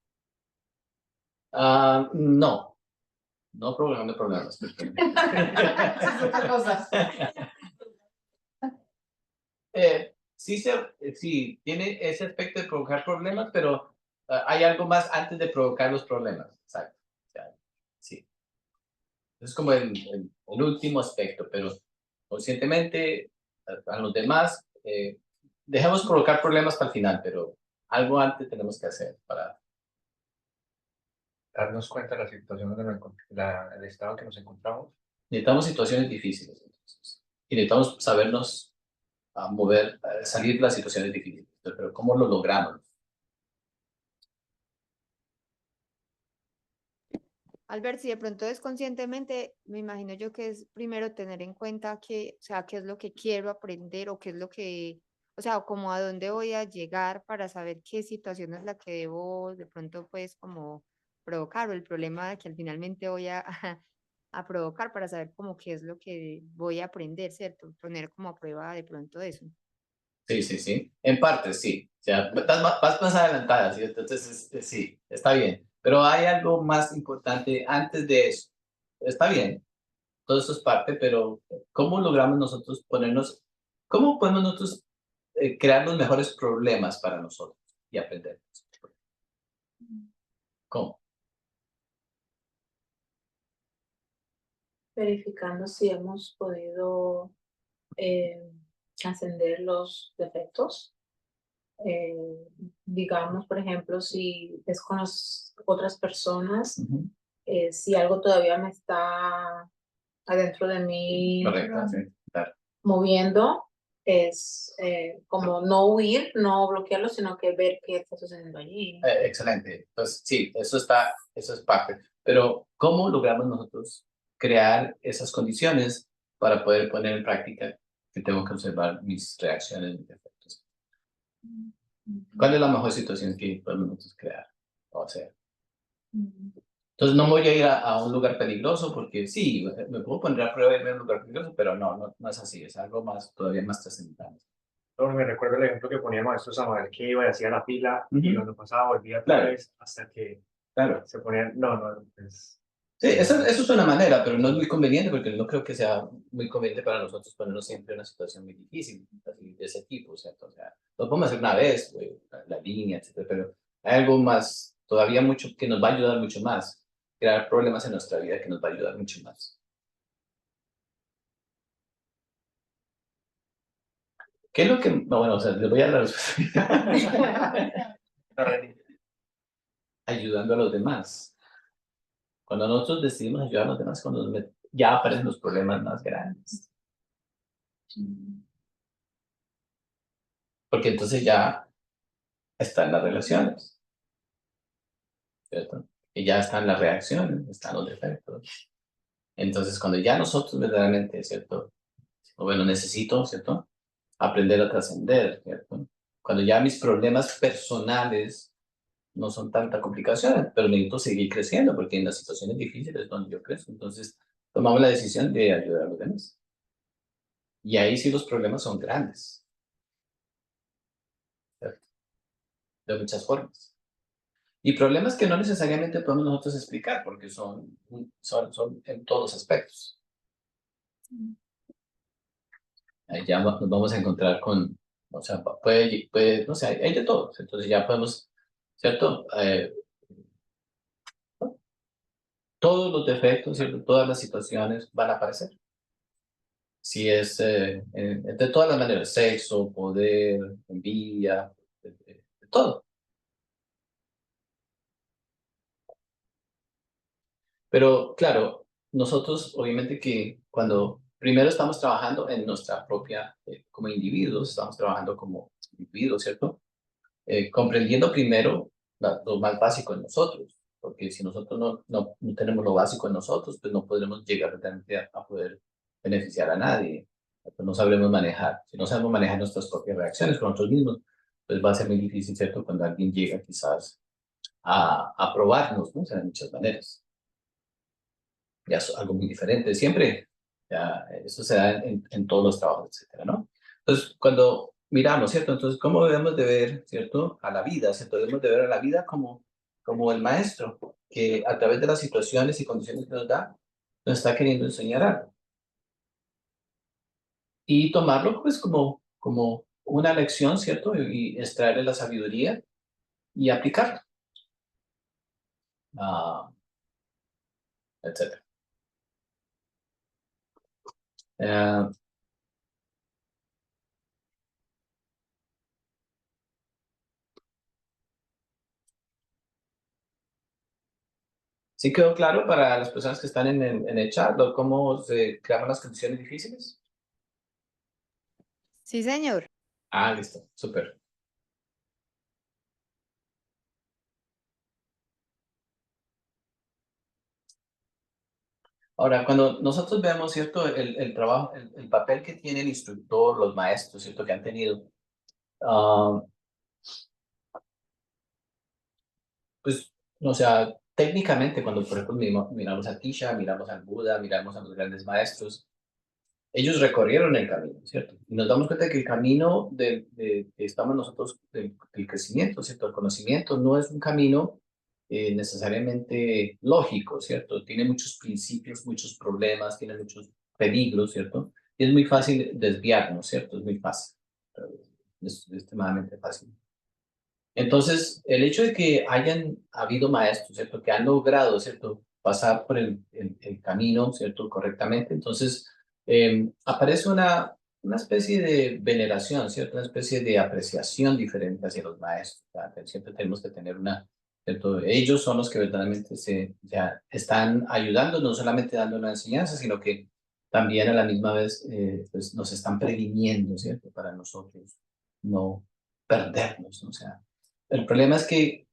No provocando problemas. Eso es otra cosa. Sí, tiene ese aspecto de provocar problemas, pero hay algo más antes de provocar los problemas. Exacto. O sea, sí. Es como el último aspecto, pero conscientemente a los demás. Dejemos provocar problemas para el final, pero algo antes tenemos que hacer para... Darnos cuenta de la situación donde el estado en que nos encontramos. Necesitamos situaciones difíciles, entonces. Y necesitamos sabernos a mover, salir de las situaciones difíciles. Pero ¿cómo lo logramos? Albert, si de pronto es conscientemente, me imagino yo que es primero tener en cuenta que, o sea, qué es lo que quiero aprender o qué es lo que, o sea, como a dónde voy a llegar para saber qué situación es la que debo de pronto pues como provocar o el problema que al finalmente voy a, a provocar para saber como qué es lo que voy a aprender, ¿cierto? Poner como a prueba de pronto eso. Sí, sí, sí. En parte, sí. O sea, vas más adelantada, ¿sí? Entonces, sí, está bien. Pero hay algo más importante antes de eso. Está bien, todo eso es parte, pero ¿cómo logramos nosotros ponernos, cómo podemos nosotros crear los mejores problemas para nosotros y aprender? ¿Cómo? Verificando si hemos podido ascender los defectos. Digamos, por ejemplo, si es con otras personas, Ujú. si algo todavía me está adentro de mí Correcto, sí, claro. moviendo, es como no huir, no bloquearlo, sino que ver qué está sucediendo allí. Excelente. Entonces, sí, eso es parte. Pero, ¿cómo logramos nosotros crear esas condiciones para poder poner en práctica que tengo que observar mis reacciones, mis efectos? ¿Cuál es la mejor situación que podemos nosotros crear o hacer? Entonces, no voy a ir a un lugar peligroso porque sí, me puedo poner a prueba de irme a un lugar peligroso, pero no es así, es algo más, todavía más trascendental. Entonces, me recuerdo el ejemplo que poníamos esto Samuel, que iba y hacía la fila y Ujú. cuando pasaba volvía otra Claro. vez hasta que Claro. se ponía, no, pues, Sí, eso es una manera, pero no es muy conveniente porque no creo que sea muy conveniente para nosotros ponernos siempre en una situación muy difícil, así, de ese tipo, ¿cierto? O sea, lo podemos hacer una vez, güey, la línea, etcétera, pero hay algo más, todavía mucho, que nos va a ayudar mucho más, crear problemas en nuestra vida que nos va a ayudar mucho más. ¿Qué es lo que, no, bueno, o sea, les voy a dar la respuesta. Ayudando a los demás. Cuando nosotros decidimos ayudar a los demás, cuando ya aparecen los problemas más grandes. Porque entonces ya están las relaciones, ¿cierto? Y ya están las reacciones, están los defectos. Entonces, cuando ya nosotros verdaderamente, ¿cierto? O bueno, necesito, ¿cierto? Aprender a trascender, ¿cierto? Cuando ya mis problemas personales no son tanta complicación, pero necesito seguir creciendo, porque en las situaciones difíciles es donde yo crezco. Entonces, tomamos la decisión de ayudar a los demás. Y ahí sí los problemas son grandes, ¿cierto? De muchas formas. Y problemas que no necesariamente podemos nosotros explicar, porque son en todos los aspectos. Ahí ya nos vamos a encontrar con, o sea, puede no sé, hay de todo. Entonces ya podemos, ¿cierto? Todos los defectos, ¿cierto? Todas las situaciones van a aparecer. Si es de todas las maneras, sexo, poder, envidia, de todo. Pero claro, nosotros obviamente que cuando primero estamos trabajando en nuestra propia, como individuos, estamos trabajando como individuos, ¿cierto? Comprendiendo primero lo más básico en nosotros, porque si nosotros no tenemos lo básico en nosotros, pues no podremos llegar realmente a poder beneficiar a nadie, pues no sabremos manejar. Si no sabemos manejar nuestras propias reacciones con nosotros mismos, pues va a ser muy difícil, ¿cierto? Cuando alguien llega quizás a probarnos, ¿no? O sea, de muchas maneras. Ya es algo muy diferente. Siempre, ya, eso se da en todos los trabajos, etcétera, ¿no? Entonces, cuando miramos, ¿cierto? Entonces, ¿cómo debemos de ver, ¿cierto? A la vida, ¿cierto? Debemos de ver a la vida como el maestro, que a través de las situaciones y condiciones que nos da, nos está queriendo enseñar algo. Y tomarlo, pues, como una lección, ¿cierto? Y extraerle la sabiduría y aplicarla, etcétera. Eh, ¿Sí quedó claro para las personas que están en el chat cómo se creaban las condiciones difíciles? Sí, señor. Ah, listo, súper. Ahora, cuando nosotros vemos, ¿cierto? El trabajo, el papel que tiene el instructor, los maestros, ¿cierto? Que han tenido, ah, pues, o sea, técnicamente, cuando por ejemplo miramos a Tisha, miramos al Buda, miramos a los grandes maestros, ellos recorrieron el camino, ¿cierto? Y nos damos cuenta que el camino que estamos nosotros, del crecimiento, ¿cierto? El conocimiento no es un camino necesariamente lógico, ¿cierto? Tiene muchos principios, muchos problemas, tiene muchos peligros, ¿cierto? Y es muy fácil desviarnos, ¿cierto? Es muy fácil. Es extremadamente fácil. Entonces, el hecho de que hayan habido maestros, ¿cierto? Que han logrado, ¿cierto? Pasar por el camino, ¿cierto? Correctamente. Entonces, aparece una especie de veneración, ¿cierto? Una especie de apreciación diferente hacia los maestros. ¿Verdad? Siempre tenemos que tener ¿cierto? Ellos son los que verdaderamente ya están ayudando, no solamente dando una enseñanza, sino que también a la misma vez pues nos están previniendo, ¿cierto? Para nosotros no perdernos, ¿no? O sea, el problema es que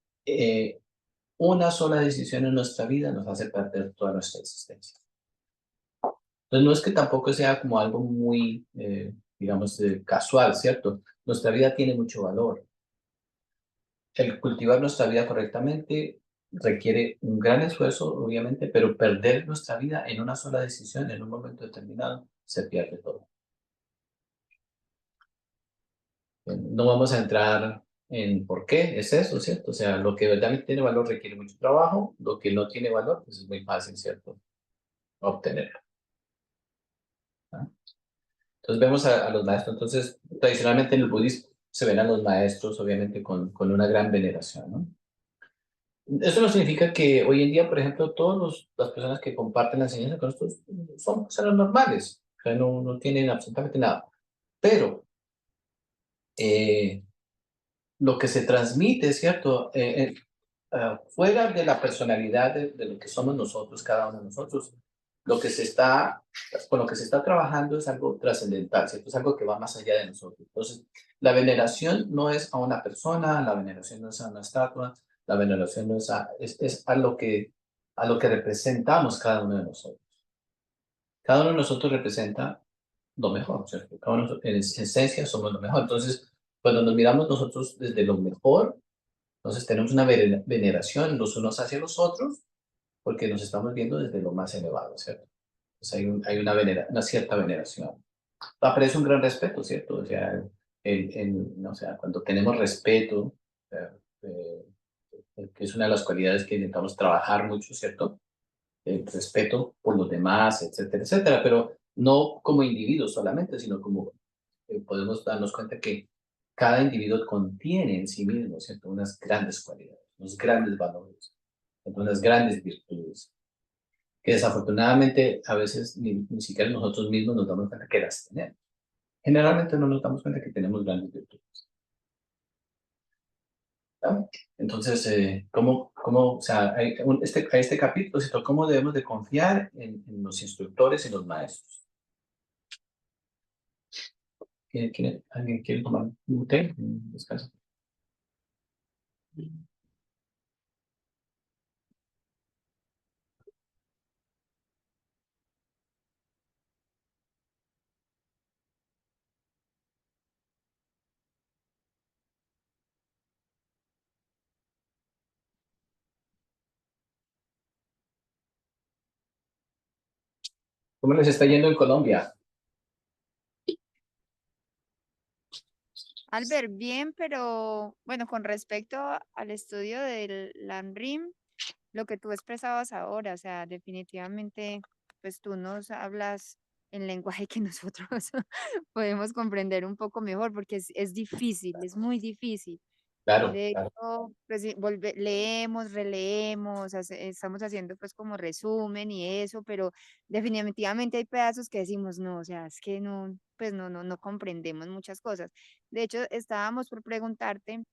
una sola decisión en nuestra vida nos hace perder toda nuestra existencia. Entonces no es que tampoco sea como algo muy, digamos, casual, ¿cierto? Nuestra vida tiene mucho valor. El cultivar nuestra vida correctamente requiere un gran esfuerzo, obviamente, pero perder nuestra vida en una sola decisión en un momento determinado se pierde todo. No vamos a entrar en por qué es eso, ¿cierto? O sea, lo que verdaderamente tiene valor requiere mucho trabajo, lo que no tiene valor, pues es muy fácil, ¿cierto? Obtenerlo. ¿Ah? Entonces vemos a los maestros, entonces tradicionalmente en el budismo se ven a los maestros obviamente con una gran veneración, ¿no? Esto no significa que hoy en día, por ejemplo, todas las personas que comparten la enseñanza con nosotros son personas normales, o sea, no tienen absolutamente nada. Pero eh, lo que se transmite, ¿cierto? Fuera de la personalidad de lo que somos nosotros, cada uno de nosotros, lo que se está, con lo que se está trabajando es algo trascendental, ¿cierto? Es algo que va más allá de nosotros. Entonces, la veneración no es a una persona, la veneración no es a una estatua, la veneración no es es a lo que representamos cada uno de nosotros. Cada uno de nosotros representa lo mejor, ¿cierto? Cada uno, en esencia somos lo mejor. Entonces, cuando nos miramos nosotros desde lo mejor, entonces tenemos una veneración los unos hacia los otros porque nos estamos viendo desde lo más elevado, ¿cierto? Entonces hay una cierta veneración. Aparece un gran respeto, ¿cierto? O sea, o sea, cuando tenemos respeto, eh, eh, que es una de las cualidades que intentamos trabajar mucho, ¿cierto? El respeto por los demás, etcétera, etcétera, pero no como individuos solamente, sino como podemos darnos cuenta que cada individuo contiene en sí mismo, ¿cierto? Unas grandes cualidades, unos grandes valores, unas grandes virtudes, que desafortunadamente a veces ni siquiera nosotros mismos nos damos cuenta que las tenemos. Generalmente no nos damos cuenta que tenemos grandes virtudes. ¿No? Entonces, o sea, a este capítulo, ¿cierto? ¿Cómo debemos de confiar en los instructores y los maestros? ¿Alguien quiere tomar un té? Un descanso. ¿Cómo les está yendo en Colombia? Albert, bien, pero bueno, con respecto al estudio del LANRIM, lo que tú expresabas ahora, o sea, definitivamente, pues tú nos hablas en lenguaje que nosotros podemos comprender un poco mejor, porque es difícil, es muy difícil. Claro, De claro. hecho, pues sí, leemos, releemos, estamos haciendo pues como resumen y eso, pero definitivamente hay pedazos que decimos, no, o sea, es que no, pues no comprendemos muchas cosas. De hecho, estábamos por preguntarte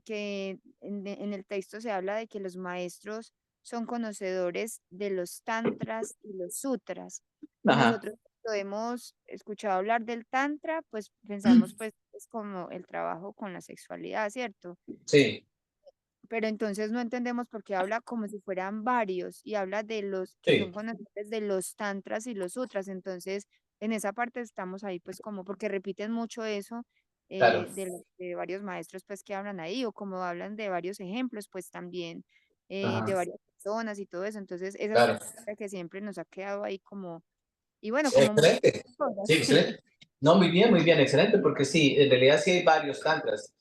que en el texto se habla de que los maestros son conocedores de los tantras y los sutras. Y Ajá, nosotros cuando hemos escuchado hablar del tantra, pues pensamos pues es como el trabajo con la sexualidad, ¿cierto? sí, Pero entonces no entendemos por qué habla como si fueran varios y habla de los que son sí, conocedores de los tantras y los sutras. Entonces, en esa parte estamos ahí pues como porque repiten mucho eso claro, de varios maestros pues que hablan ahí o como hablan de varios ejemplos pues también de ajá, varias personas y todo eso. Entonces, esa es claro. la que siempre nos ha quedado ahí como, y bueno, como muchas Excelente. cosas. Sí, excelente. No, muy bien, excelente, porque sí, en realidad sí hay varios tantras.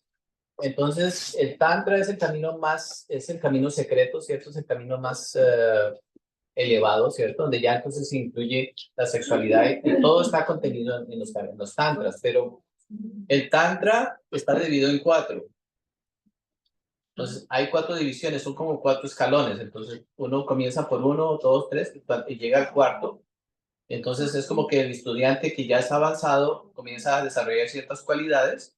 Entonces, el tantra es el camino más, es el camino secreto, ¿cierto? Es el camino más elevado, ¿cierto? Donde ya entonces se incluye la sexualidad y todo está contenido en los tantras, pero el tantra está dividido en cuatro. Entonces, hay cuatro divisiones, son como cuatro escalones. Entonces, uno comienza por uno, dos, tres, y llega al cuarto. Entonces, es como que el estudiante que ya está avanzado comienza a desarrollar ciertas cualidades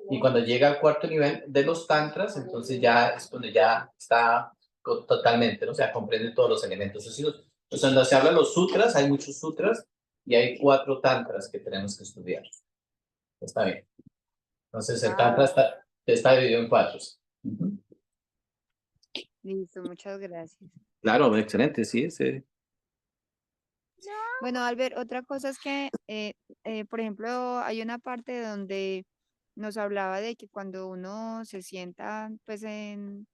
y cuando llega al cuarto nivel de los tantras, entonces ya es donde ya está totalmente, ¿no? O sea, comprende todos los elementos. Entonces, cuando se habla de los sutras, hay muchos sutras y hay cuatro tantras que tenemos que estudiar. Está bien. Entonces, el tantra Ah, está dividido en cuatro. Ujú. listo, muchas gracias. Claro, excelente, sí, sí. Bueno, Albert, otra cosa es que, por ejemplo, hay una parte donde nos hablaba de que cuando uno se sienta pues en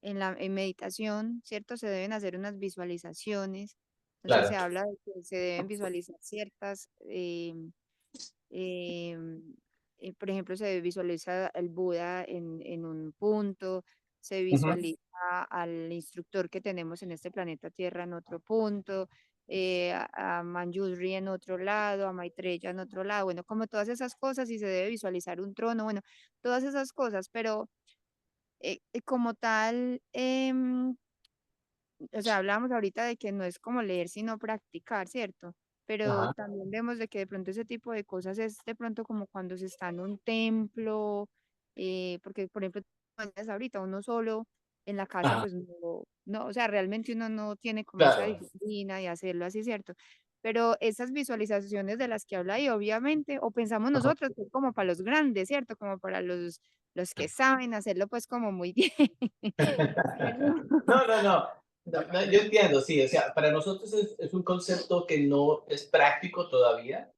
meditación, ¿cierto? Se deben hacer unas visualizaciones. Entonces Claro. se habla de que se deben visualizar ciertas, em, por ejemplo, se visualiza el Buda en un punto, se Ujú. visualiza al instructor que tenemos en este planeta Tierra en otro punto, a Manjushri en otro lado, a Maitreya en otro lado, bueno, como todas esas cosas y se debe visualizar un trono, bueno, todas esas cosas, pero como tal, o sea, hablábamos ahorita de que no es como leer, sino practicar, ¿cierto? Pero Ajá, también vemos de que de pronto ese tipo de cosas es de pronto como cuando se está en un templo, porque por ejemplo, ahorita uno solo en la casa, ajá, pues no, no, o sea, realmente uno no tiene como esa claro. disciplina de hacerlo así, ¿cierto? Pero esas visualizaciones de las que habla ahí, obviamente, o pensamos Ajá. nosotros que es como para los grandes, ¿cierto? Como para los que saben hacerlo pues como muy bien. Pero, No, no, no. No, no, yo entiendo, sí, o sea, para nosotros es un concepto que no es práctico todavía,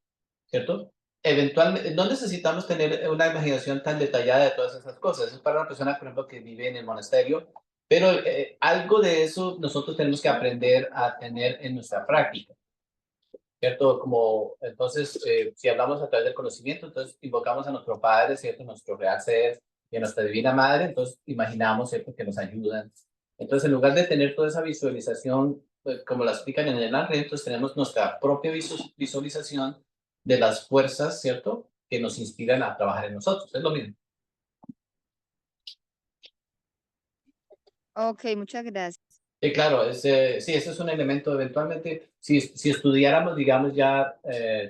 ¿cierto? Eventualmente, no necesitamos tener una imaginación tan detallada de todas esas cosas. Es para una persona, por ejemplo, que vive en el monasterio, pero algo de eso nosotros tenemos que aprender a tener en nuestra práctica, ¿cierto? Como, entonces, si hablamos a través del conocimiento, entonces invocamos a nuestro Padre, ¿cierto? Nuestro Real Ser y a nuestra Divina Madre, entonces imaginamos, ¿cierto? Que nos ayudan. Entonces, en lugar de tener toda esa visualización, pues, como la explican en el Anre, entonces tenemos nuestra propia visualización de las fuerzas, ¿cierto? Que nos inspiran a trabajar en nosotros. Es lo mismo. ok, muchas gracias. Sí, claro, sí, ese es un elemento. Eventualmente, si estudiáramos, digamos, ya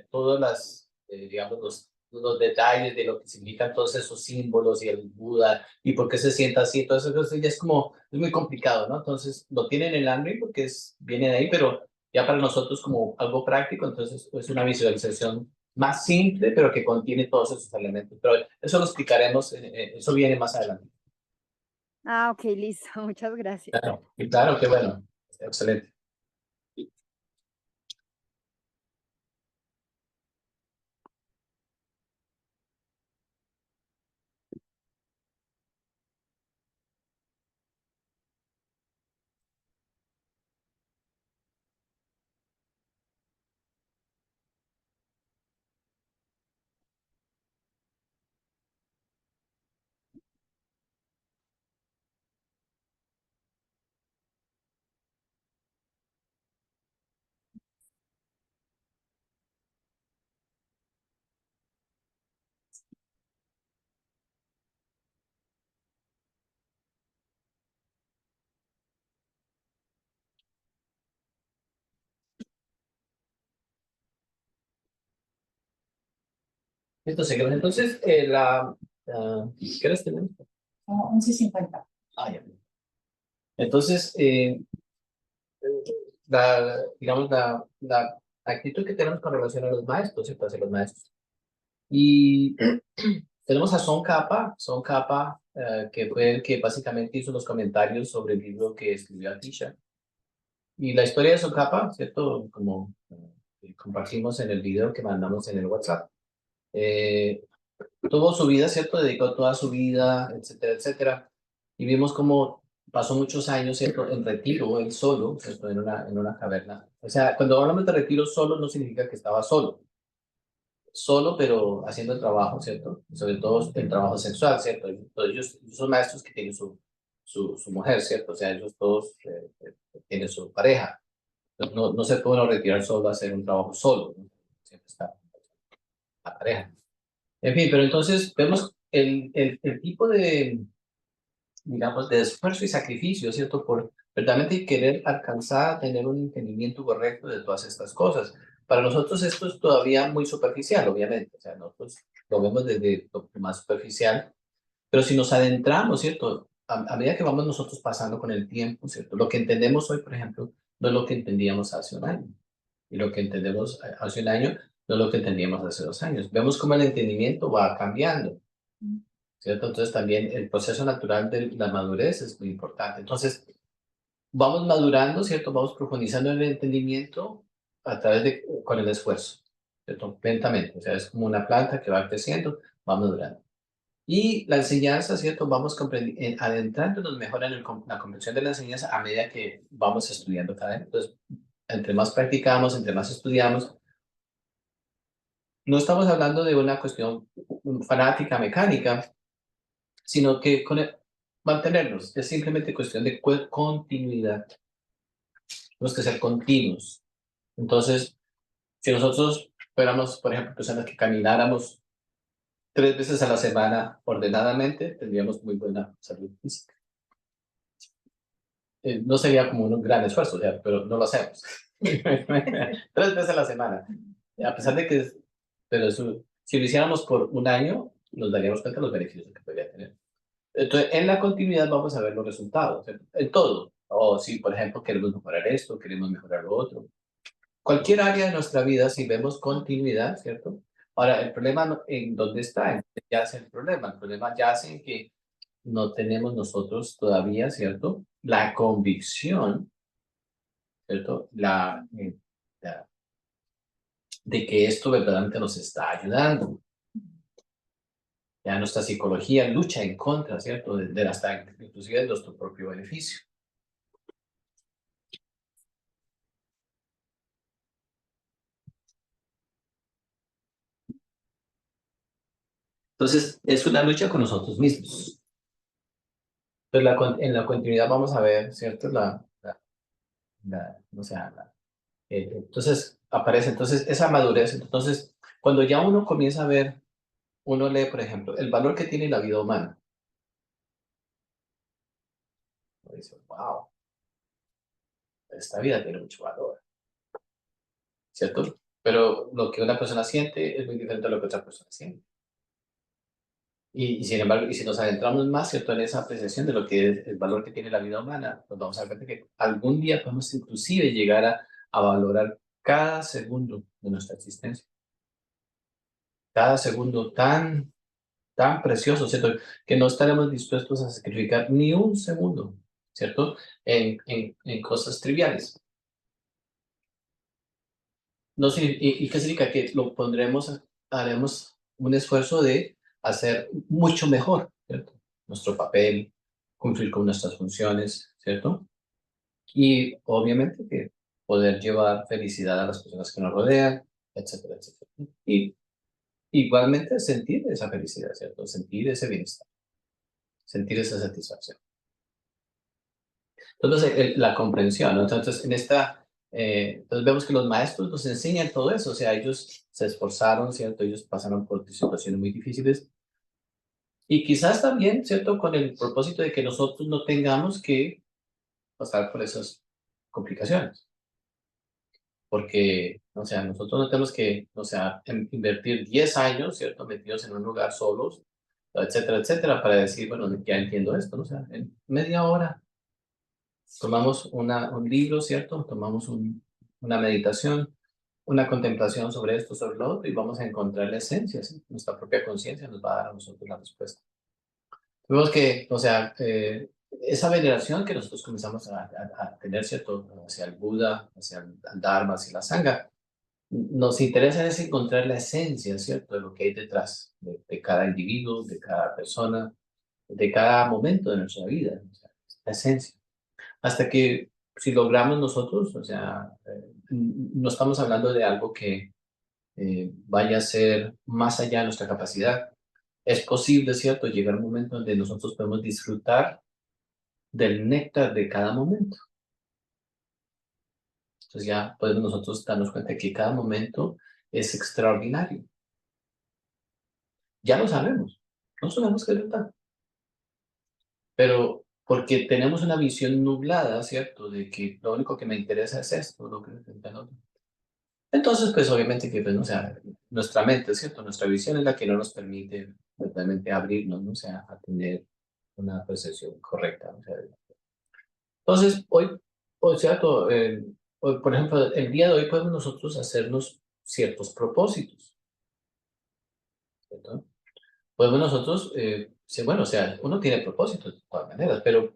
todas las, digamos, los detalles de lo que significan todos esos símbolos y el Buda y por qué se sienta así, todo eso, ya es como, es muy complicado, ¿no? Entonces, lo tienen en el Android porque viene de ahí, pero ya para nosotros como algo práctico, entonces es una visualización más simple, pero que contiene todos esos elementos. Pero eso lo explicaremos, eso viene más adelante. Ah, ok, listo, muchas gracias. Claro, y claro, qué bueno, excelente. Entonces, ¿qué horas tenemos? 11:50. Ah, ya. Entonces, digamos, la actitud que tenemos con relación a los maestros, ¿cierto? Hacia los maestros. Y tenemos a Son Capa, que fue el que básicamente hizo los comentarios sobre el libro que escribió Atisha. Y la historia de Son Capa, ¿cierto? Como compartimos en el video que mandamos en el WhatsApp. Tuvo su vida, ¿cierto? Dedicó toda su vida, etcétera, etcétera. Y vimos cómo pasó muchos años, ¿cierto? En retiro, él solo, ¿cierto? En una caverna. O sea, cuando hablamos de retiro solo, no significa que estaba solo. Solo, pero haciendo el trabajo, ¿cierto? Sobre todo el trabajo sexual, ¿cierto? Ellos son maestros que tienen su mujer, ¿cierto? O sea, ellos todos tienen su pareja. No se puede uno retirar solo a hacer un trabajo solo, ¿no? Siempre está la pareja. En fin, pero entonces vemos el tipo de, digamos, de esfuerzo y sacrificio, ¿cierto? Por verdaderamente querer alcanzar, tener un entendimiento correcto de todas estas cosas. Para nosotros esto es todavía muy superficial, obviamente. O sea, nosotros lo vemos desde lo más superficial, pero si nos adentramos, ¿cierto? A medida que vamos nosotros pasando con el tiempo, ¿cierto? Lo que entendemos hoy, por ejemplo, no es lo que entendíamos hace un año. Y lo que entendemos hace un año no es lo que entendíamos hace 2 años. Vemos cómo el entendimiento va cambiando, ¿cierto? Entonces también el proceso natural de la madurez es muy importante. Entonces vamos madurando, ¿cierto? Vamos profundizando en el entendimiento a través de, con el esfuerzo, ¿cierto? Lentamente. O sea, es como una planta que va creciendo, va madurando. Y la enseñanza, ¿cierto? Vamos adentrándonos mejor en la comprensión de la enseñanza a medida que vamos estudiando cada vez. Entonces, entre más practicamos, entre más estudiamos, no estamos hablando de una cuestión fanática, mecánica, sino que mantenernos. Es simplemente cuestión de continuidad. Tenemos que ser continuos. Entonces, si nosotros fuéramos, por ejemplo, personas que camináramos 3 veces a la semana ordenadamente, tendríamos muy buena salud física. No sería como un gran esfuerzo, o sea, pero no lo hacemos. 3 veces a la semana. A pesar de que, pero eso, si lo hiciéramos por un año, nos daríamos cuenta de los beneficios que podría tener. Entonces, en la continuidad vamos a ver los resultados, en todo. O si, por ejemplo, queremos mejorar esto, queremos mejorar lo otro. Cualquier área de nuestra vida, si vemos continuidad, ¿cierto? Ahora, el problema en dónde está, ¿en qué yace el problema? El problema yace en que no tenemos nosotros todavía, ¿cierto? La convicción, ¿cierto? De que esto verdaderamente nos está ayudando. Ya nuestra psicología lucha en contra, ¿cierto? Hasta inclusive de nuestro propio beneficio. Entonces, es una lucha con nosotros mismos. Entonces, en la continuidad vamos a ver, ¿cierto? O sea, entonces aparece entonces esa madurez. Entonces, cuando ya uno comienza a ver, uno lee, por ejemplo, el valor que tiene la vida humana. Uno dice, wow, esta vida tiene mucho valor, ¿cierto? Pero lo que una persona siente es muy diferente a lo que otra persona siente. Y sin embargo, y si nos adentramos más, ¿cierto? En esa apreciación de lo que es el valor que tiene la vida humana, pues vamos a ver que algún día podemos inclusive llegar a valorar cada segundo de nuestra existencia. Cada segundo tan precioso, ¿cierto? Que no estaremos dispuestos a sacrificar ni un segundo, ¿cierto? En cosas triviales. No, ¿y qué significa? Que lo haremos un esfuerzo de hacer mucho mejor, ¿cierto? Nuestro papel, cumplir con nuestras funciones, ¿cierto? Y obviamente que poder llevar felicidad a las personas que nos rodean, etcétera, etcétera. Y igualmente sentir esa felicidad, ¿cierto? Sentir ese bienestar, sentir esa satisfacción. Entonces, la comprensión, ¿no? Entonces, entonces vemos que los maestros nos enseñan todo eso, o sea, ellos se esforzaron, ¿cierto? Ellos pasaron por situaciones muy difíciles y quizás también, ¿cierto? Con el propósito de que nosotros no tengamos que pasar por esas complicaciones, porque, o sea, nosotros no tenemos que, o sea, invertir 10 años, ¿cierto? Metidos en un lugar solos, etcétera, etcétera, para decir, bueno, ya entiendo esto, ¿no? O sea, en media hora tomamos un libro, ¿cierto? Tomamos una meditación, una contemplación sobre esto, sobre lo otro, y vamos a encontrar la esencia, ¿sí? Nuestra propia conciencia nos va a dar a nosotros la respuesta. Vemos que, o sea, esa veneración que nosotros comenzamos a tener, ¿cierto? Hacia el Buda, hacia el Dharma, hacia la Sangha, nos interesa es encontrar la esencia, ¿cierto? De lo que hay detrás de cada individuo, de cada persona, de cada momento de nuestra vida, o sea, la esencia. Hasta que si logramos nosotros, o sea, no estamos hablando de algo que vaya a ser más allá de nuestra capacidad. Es posible, ¿cierto?, llegar a un momento donde nosotros podemos disfrutar del néctar de cada momento. Entonces ya podemos nosotros darnos cuenta que cada momento es extraordinario. Ya lo sabemos. No sabemos que es verdad. Pero porque tenemos una visión nublada, ¿cierto? De que lo único que me interesa es esto, lo que me otro. Entonces, pues obviamente que, pues, o sea, nuestra mente, ¿cierto? Nuestra visión es la que no nos permite realmente abrirnos, ¿no? O sea, a tener una percepción correcta. O sea, entonces, hoy, o sea, hoy, por ejemplo, el día de hoy podemos nosotros hacernos ciertos propósitos, ¿cierto? Podemos nosotros, sí, bueno, o sea, uno tiene propósitos de todas maneras, pero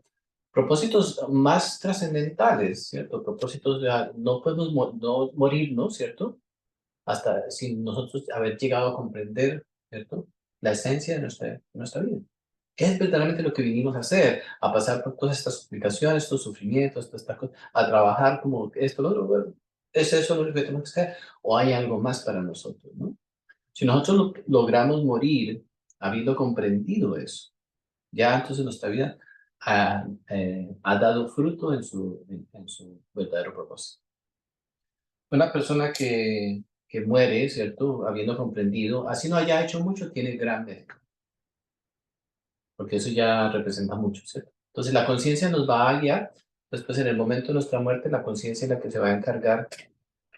propósitos más trascendentales, ¿cierto? Propósitos de, no podemos no morirnos, ¿cierto? Hasta sin nosotros haber llegado a comprender, ¿cierto? La esencia de nuestra vida. ¿Qué es verdaderamente lo que vinimos a hacer? A pasar por todas estas complicaciones, estos sufrimientos, todas estas cosas, a trabajar como esto, lo otro, bueno, ¿es eso lo que tenemos que hacer? ¿O hay algo más para nosotros, no? Si nosotros logramos morir habiendo comprendido eso, ya entonces nuestra vida ha dado fruto en su verdadero propósito. Una persona que muere, ¿cierto? Habiendo comprendido, así no haya hecho mucho, tiene gran mérito, porque eso ya representa mucho, ¿cierto? Entonces la conciencia nos va a guiar, después en el momento de nuestra muerte, la conciencia es la que se va a encargar,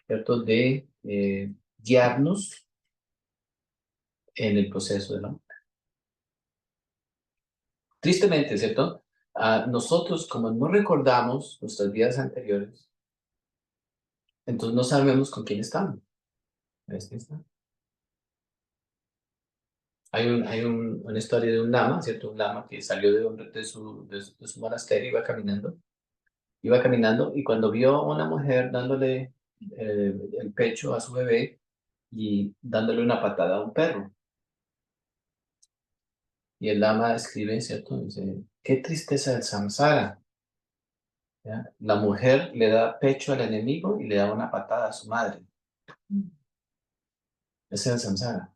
¿cierto? De guiarnos en el proceso de la muerte. Tristemente, ¿cierto? Nosotros, como no recordamos nuestras vidas anteriores, entonces no sabemos con quién estamos. Hay una historia de un lama, ¿cierto? Un lama que salió de su monasterio, iba caminando y cuando vio a una mujer dándole el pecho a su bebé y dándole una patada a un perro. Y el lama escribe, ¿cierto? Dice, qué tristeza del samsara. ¿Ya? La mujer le da pecho al enemigo y le da una patada a su madre. Ese es el samsara.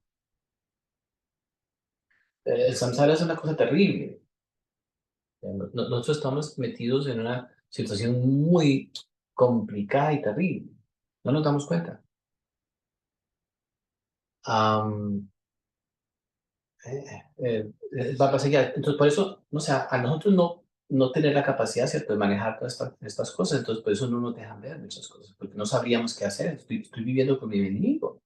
El samsara es una cosa terrible. Nosotros estamos metidos en una situación muy complicada y terrible. No nos damos cuenta. Va a pasar ya. Entonces, por eso, o sea, a nosotros no tener la capacidad, ¿cierto?, de manejar todas estas cosas, entonces por eso no nos dejan ver muchas cosas, porque no sabríamos qué hacer. Estoy viviendo con mi enemigo.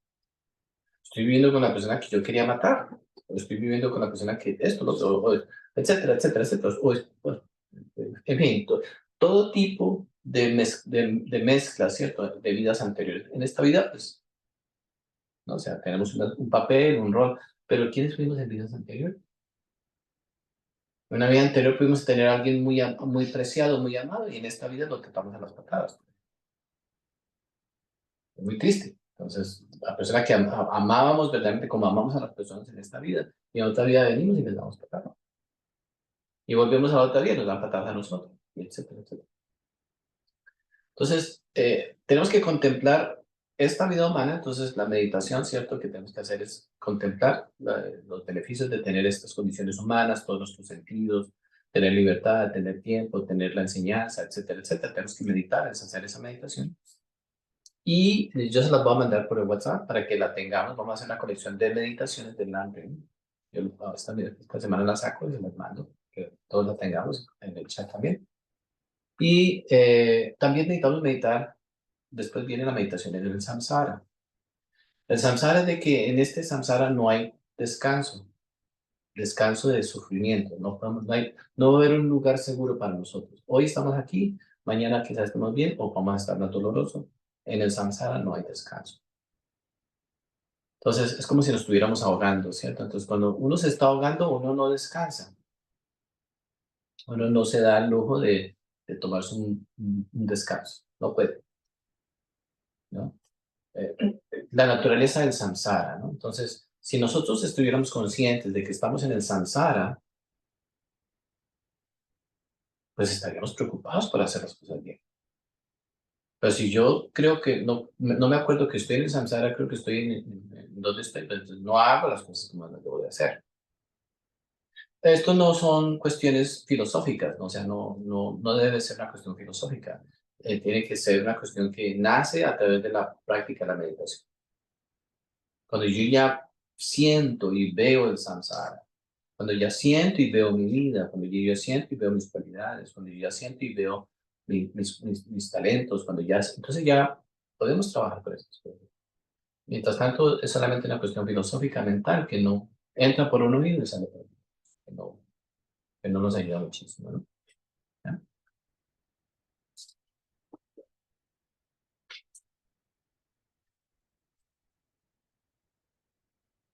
Estoy viviendo con la persona que yo quería matar. O estoy viviendo con la persona que esto, lo otro, etcétera, etcétera, etcétera. En fin, todo tipo de mezclas, ¿cierto?, de vidas anteriores. En esta vida, pues, ¿no? O sea, tenemos un papel, un rol, pero ¿quiénes fuimos en vidas anteriores? En una vida anterior pudimos tener a alguien muy preciado, muy amado, y en esta vida lo tratamos a las patadas. Es muy triste. Entonces, la persona que amábamos verdaderamente como amamos a las personas en esta vida, y en otra vida venimos y les damos patadas. Y volvemos a la otra vida y nos dan patadas a nosotros, y etcétera, etcétera. Entonces, tenemos que contemplar esta vida humana. Entonces, la meditación, ¿cierto?, que tenemos que hacer es contemplar los beneficios de tener estas condiciones humanas, todos nuestros sentidos, tener libertad, tener tiempo, tener la enseñanza, etcétera, etcétera. Tenemos que meditar, es hacer esa meditación. Y yo se las voy a mandar por el WhatsApp para que la tengamos. Vamos a hacer una colección de meditaciones del Landry. Yo esta semana la saco y se las mando, que todos la tengamos en el chat también. Y también necesitamos meditar. Después viene la meditación en el samsara. El samsara es de que en este samsara no hay descanso. descanso de sufrimiento. No va a haber un lugar seguro para nosotros. Hoy estamos aquí, mañana quizás estemos bien o vamos a estar más doloroso. En el samsara no hay descanso. Entonces, es como si nos estuviéramos ahogando, ¿cierto? Entonces, cuando uno se está ahogando, uno no descansa. Uno no se da el lujo de tomarse un descanso. No puede, ¿no? Eh, la naturaleza del samsara, ¿no? Entonces, si nosotros estuviéramos conscientes de que estamos en el samsara, pues estaríamos preocupados por hacer las cosas bien. Pero si yo creo que no me acuerdo que estoy en el samsara, creo que estoy en donde estoy, entonces no hago las cosas como las debo de hacer. Esto no son cuestiones filosóficas, ¿no? O sea, no debe ser una cuestión filosófica. Tiene que ser una cuestión que nace a través de la práctica de la meditación. Cuando yo ya siento y veo el samsara, cuando ya siento y veo mi vida, cuando yo ya siento y veo mis cualidades, cuando yo ya siento y veo mis talentos, cuando ya, entonces ya podemos trabajar por eso. Mientras tanto, es solamente una cuestión filosófica mental que no entra por uno mismo y sale por otro, que no nos ayuda muchísimo, ¿no? ¿Ya?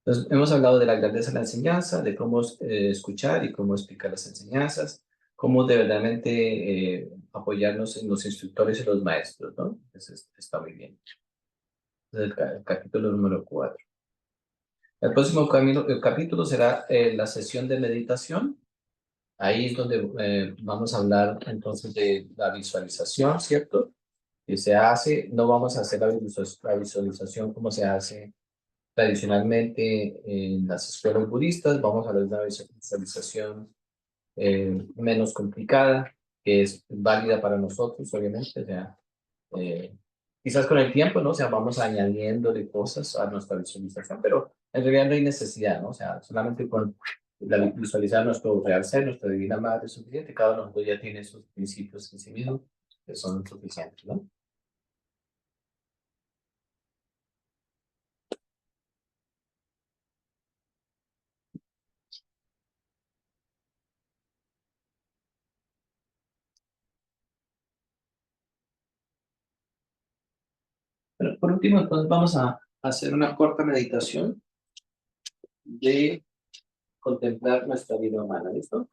Entonces, hemos hablado de la grandeza de la enseñanza, de cómo escuchar y cómo explicar las enseñanzas, cómo de verdaderamente apoyarnos en los instructores y los maestros, ¿no? Eso está muy bien. El capítulo número 4. El próximo capítulo será la sesión de meditación. Ahí es donde vamos a hablar entonces de la visualización, ¿cierto? Que se hace, no vamos a hacer la visualización como se hace tradicionalmente en las escuelas budistas, vamos a hablar de una visualización menos complicada, que es válida para nosotros, obviamente, o sea, eh, quizás con el tiempo, ¿no? O sea, vamos añadiéndole cosas a nuestra visualización, pero en realidad no hay necesidad, ¿no? O sea, solamente con visualizar nuestro real ser, nuestra divina madre es suficiente, cada uno de nosotros ya tiene esos principios en sí mismo que son suficientes, ¿no? Pero por último, entonces vamos a hacer una corta meditación de contemplar nuestra vida humana, ¿listo?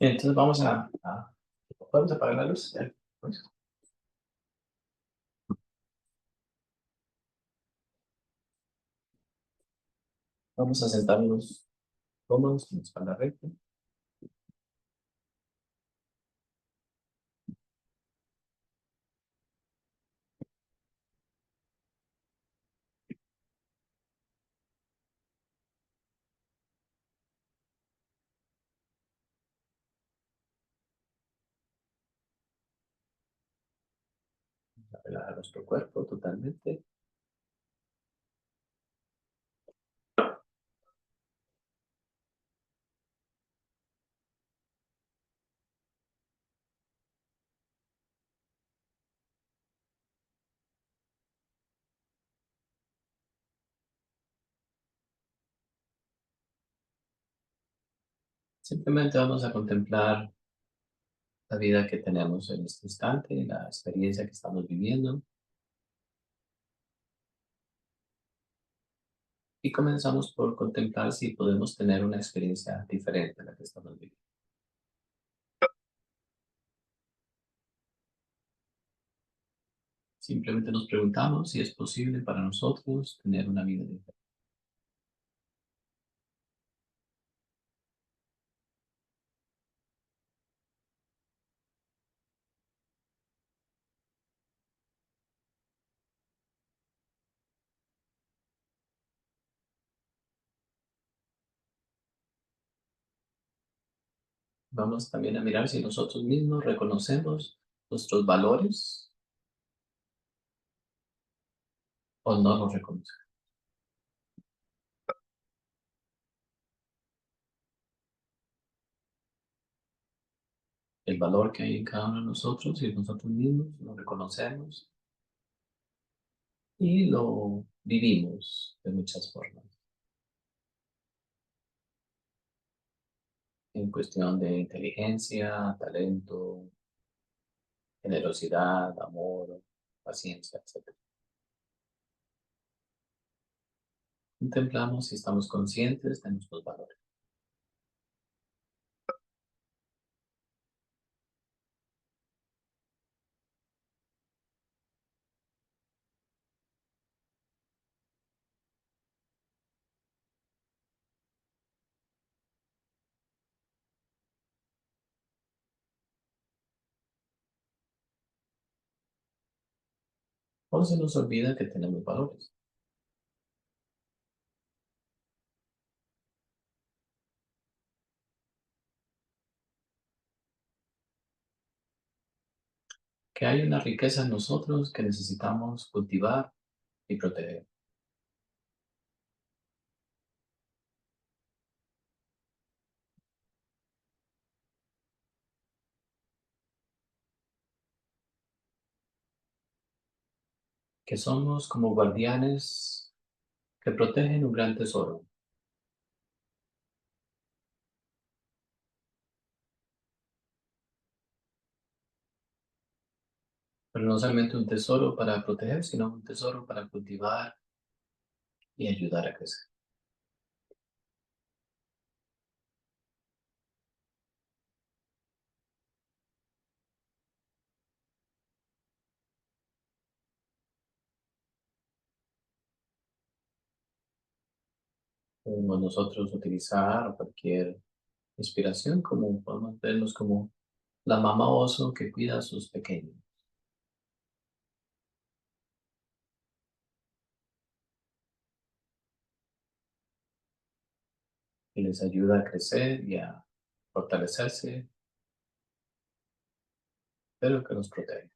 Entonces ¿podemos apagar la luz? Ya, pues. Vamos a sentarnos cómodos, con la espalda recta. Relajar nuestro cuerpo totalmente. Simplemente vamos a contemplar la vida que tenemos en este instante, la experiencia que estamos viviendo. Y comenzamos por contemplar si podemos tener una experiencia diferente a la que estamos viviendo. Simplemente nos preguntamos si es posible para nosotros tener una vida diferente. Vamos también a mirar si nosotros mismos reconocemos nuestros valores o no los reconocemos. El valor que hay en cada uno de nosotros y nosotros mismos lo reconocemos y lo vivimos de muchas formas. En cuestión de inteligencia, talento, generosidad, amor, paciencia, etc. Contemplamos si estamos conscientes de nuestros valores. O se nos olvida que tenemos valores. Que hay una riqueza en nosotros que necesitamos cultivar y proteger. Que somos como guardianes que protegen un gran tesoro. Pero no solamente un tesoro para proteger, sino un tesoro para cultivar y ayudar a crecer. Podemos nosotros utilizar cualquier inspiración como podemos vernos como la mamá oso que cuida a sus pequeños y les ayuda a crecer y a fortalecerse, pero que los protege.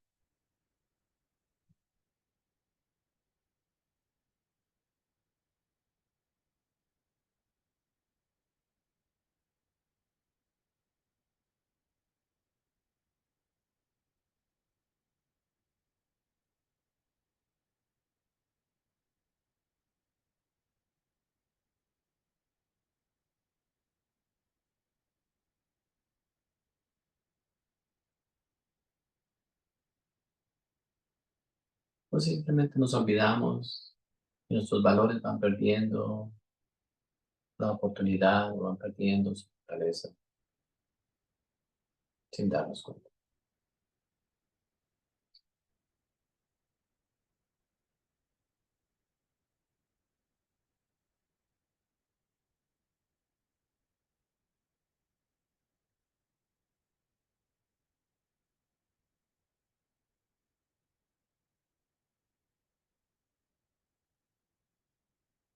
O simplemente nos olvidamos y nuestros valores van perdiendo la oportunidad o van perdiendo su fortaleza sin darnos cuenta.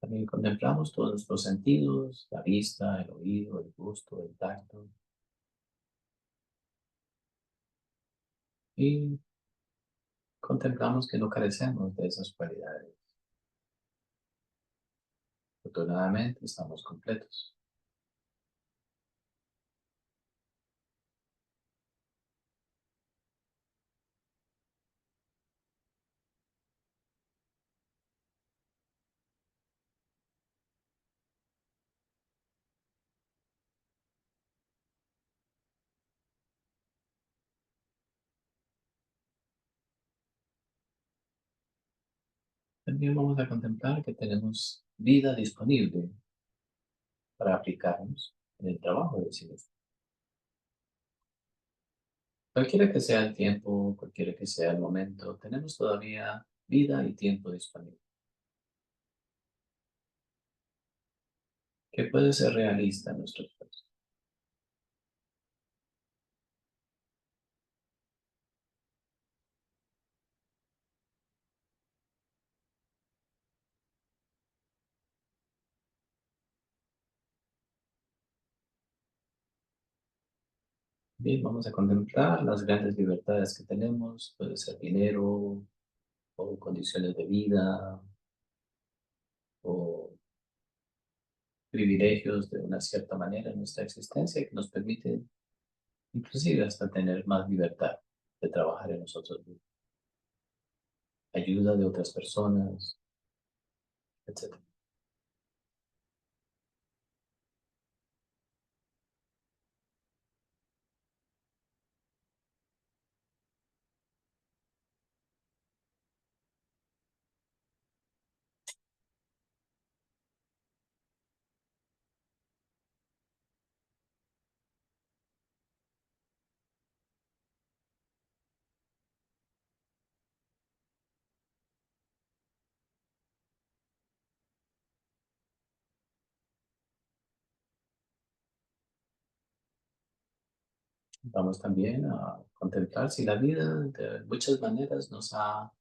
También contemplamos todos nuestros sentidos, la vista, el oído, el gusto, el tacto. Y contemplamos que no carecemos de esas cualidades. Afortunadamente estamos completos. También vamos a contemplar que tenemos vida disponible para aplicarnos en el trabajo de sí mismo. Cualquiera que sea el tiempo, cualquiera que sea el momento, tenemos todavía vida y tiempo disponible, que puede ser realista en nuestro esfuerzo. Bien, vamos a contemplar las grandes libertades que tenemos, puede ser dinero, o condiciones de vida, o privilegios de una cierta manera en nuestra existencia que nos permiten inclusive hasta tener más libertad de trabajar en nosotros mismos, ayuda de otras personas, etc. Vamos también a contemplar si la vida de muchas maneras nos ha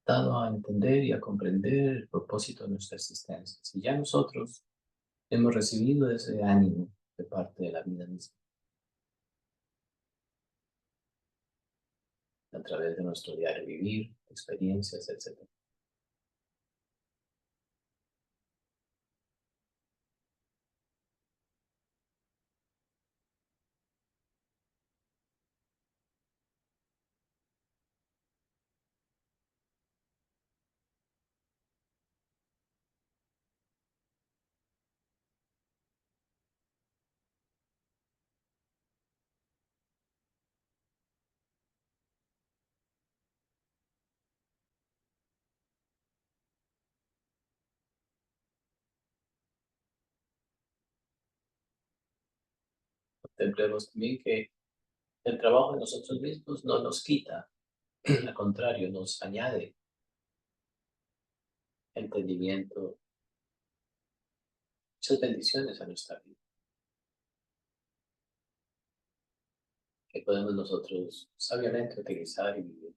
dado a entender y a comprender el propósito de nuestra existencia. Si ya nosotros hemos recibido ese ánimo de parte de la vida misma a través de nuestro diario vivir, experiencias, etc. Contemplemos también que el trabajo de nosotros mismos no nos quita, al contrario, nos añade entendimiento, muchas bendiciones a nuestra vida, que podemos nosotros sabiamente utilizar y vivir.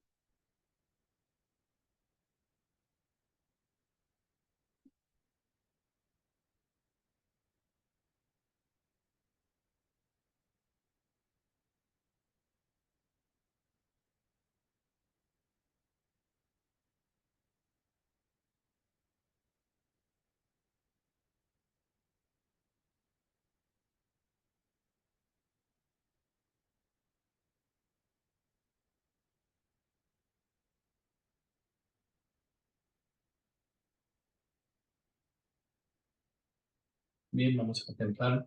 Bien, vamos a contemplar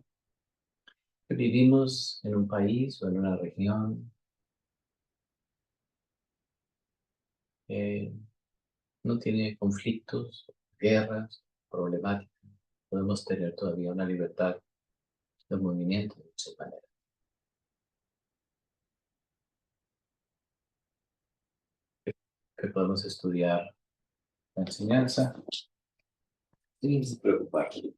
que vivimos en un país o en una región que no tiene conflictos, guerras, problemáticas. Podemos tener todavía una libertad de movimiento de muchas maneras. Que podemos estudiar la enseñanza sin preocuparnos.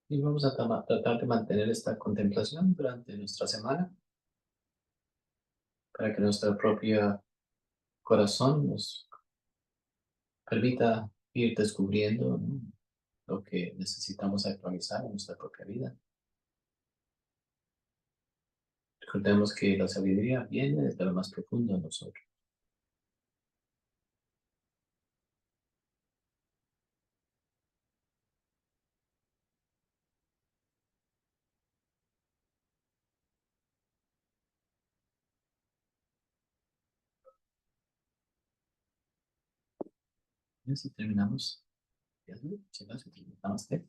Y vamos a tratar de mantener esta contemplación durante nuestra semana para que nuestro propio corazón nos permita ir descubriendo, ¿no?, lo que necesitamos actualizar en nuestra propia vida. Recordemos que la sabiduría viene desde lo más profundo de nosotros. Y así terminamos. Muchas gracias. Namaste.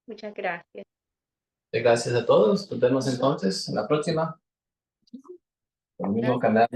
Muchas gracias. Gracias a todos. Nos vemos entonces en la próxima. Por el mismo canal.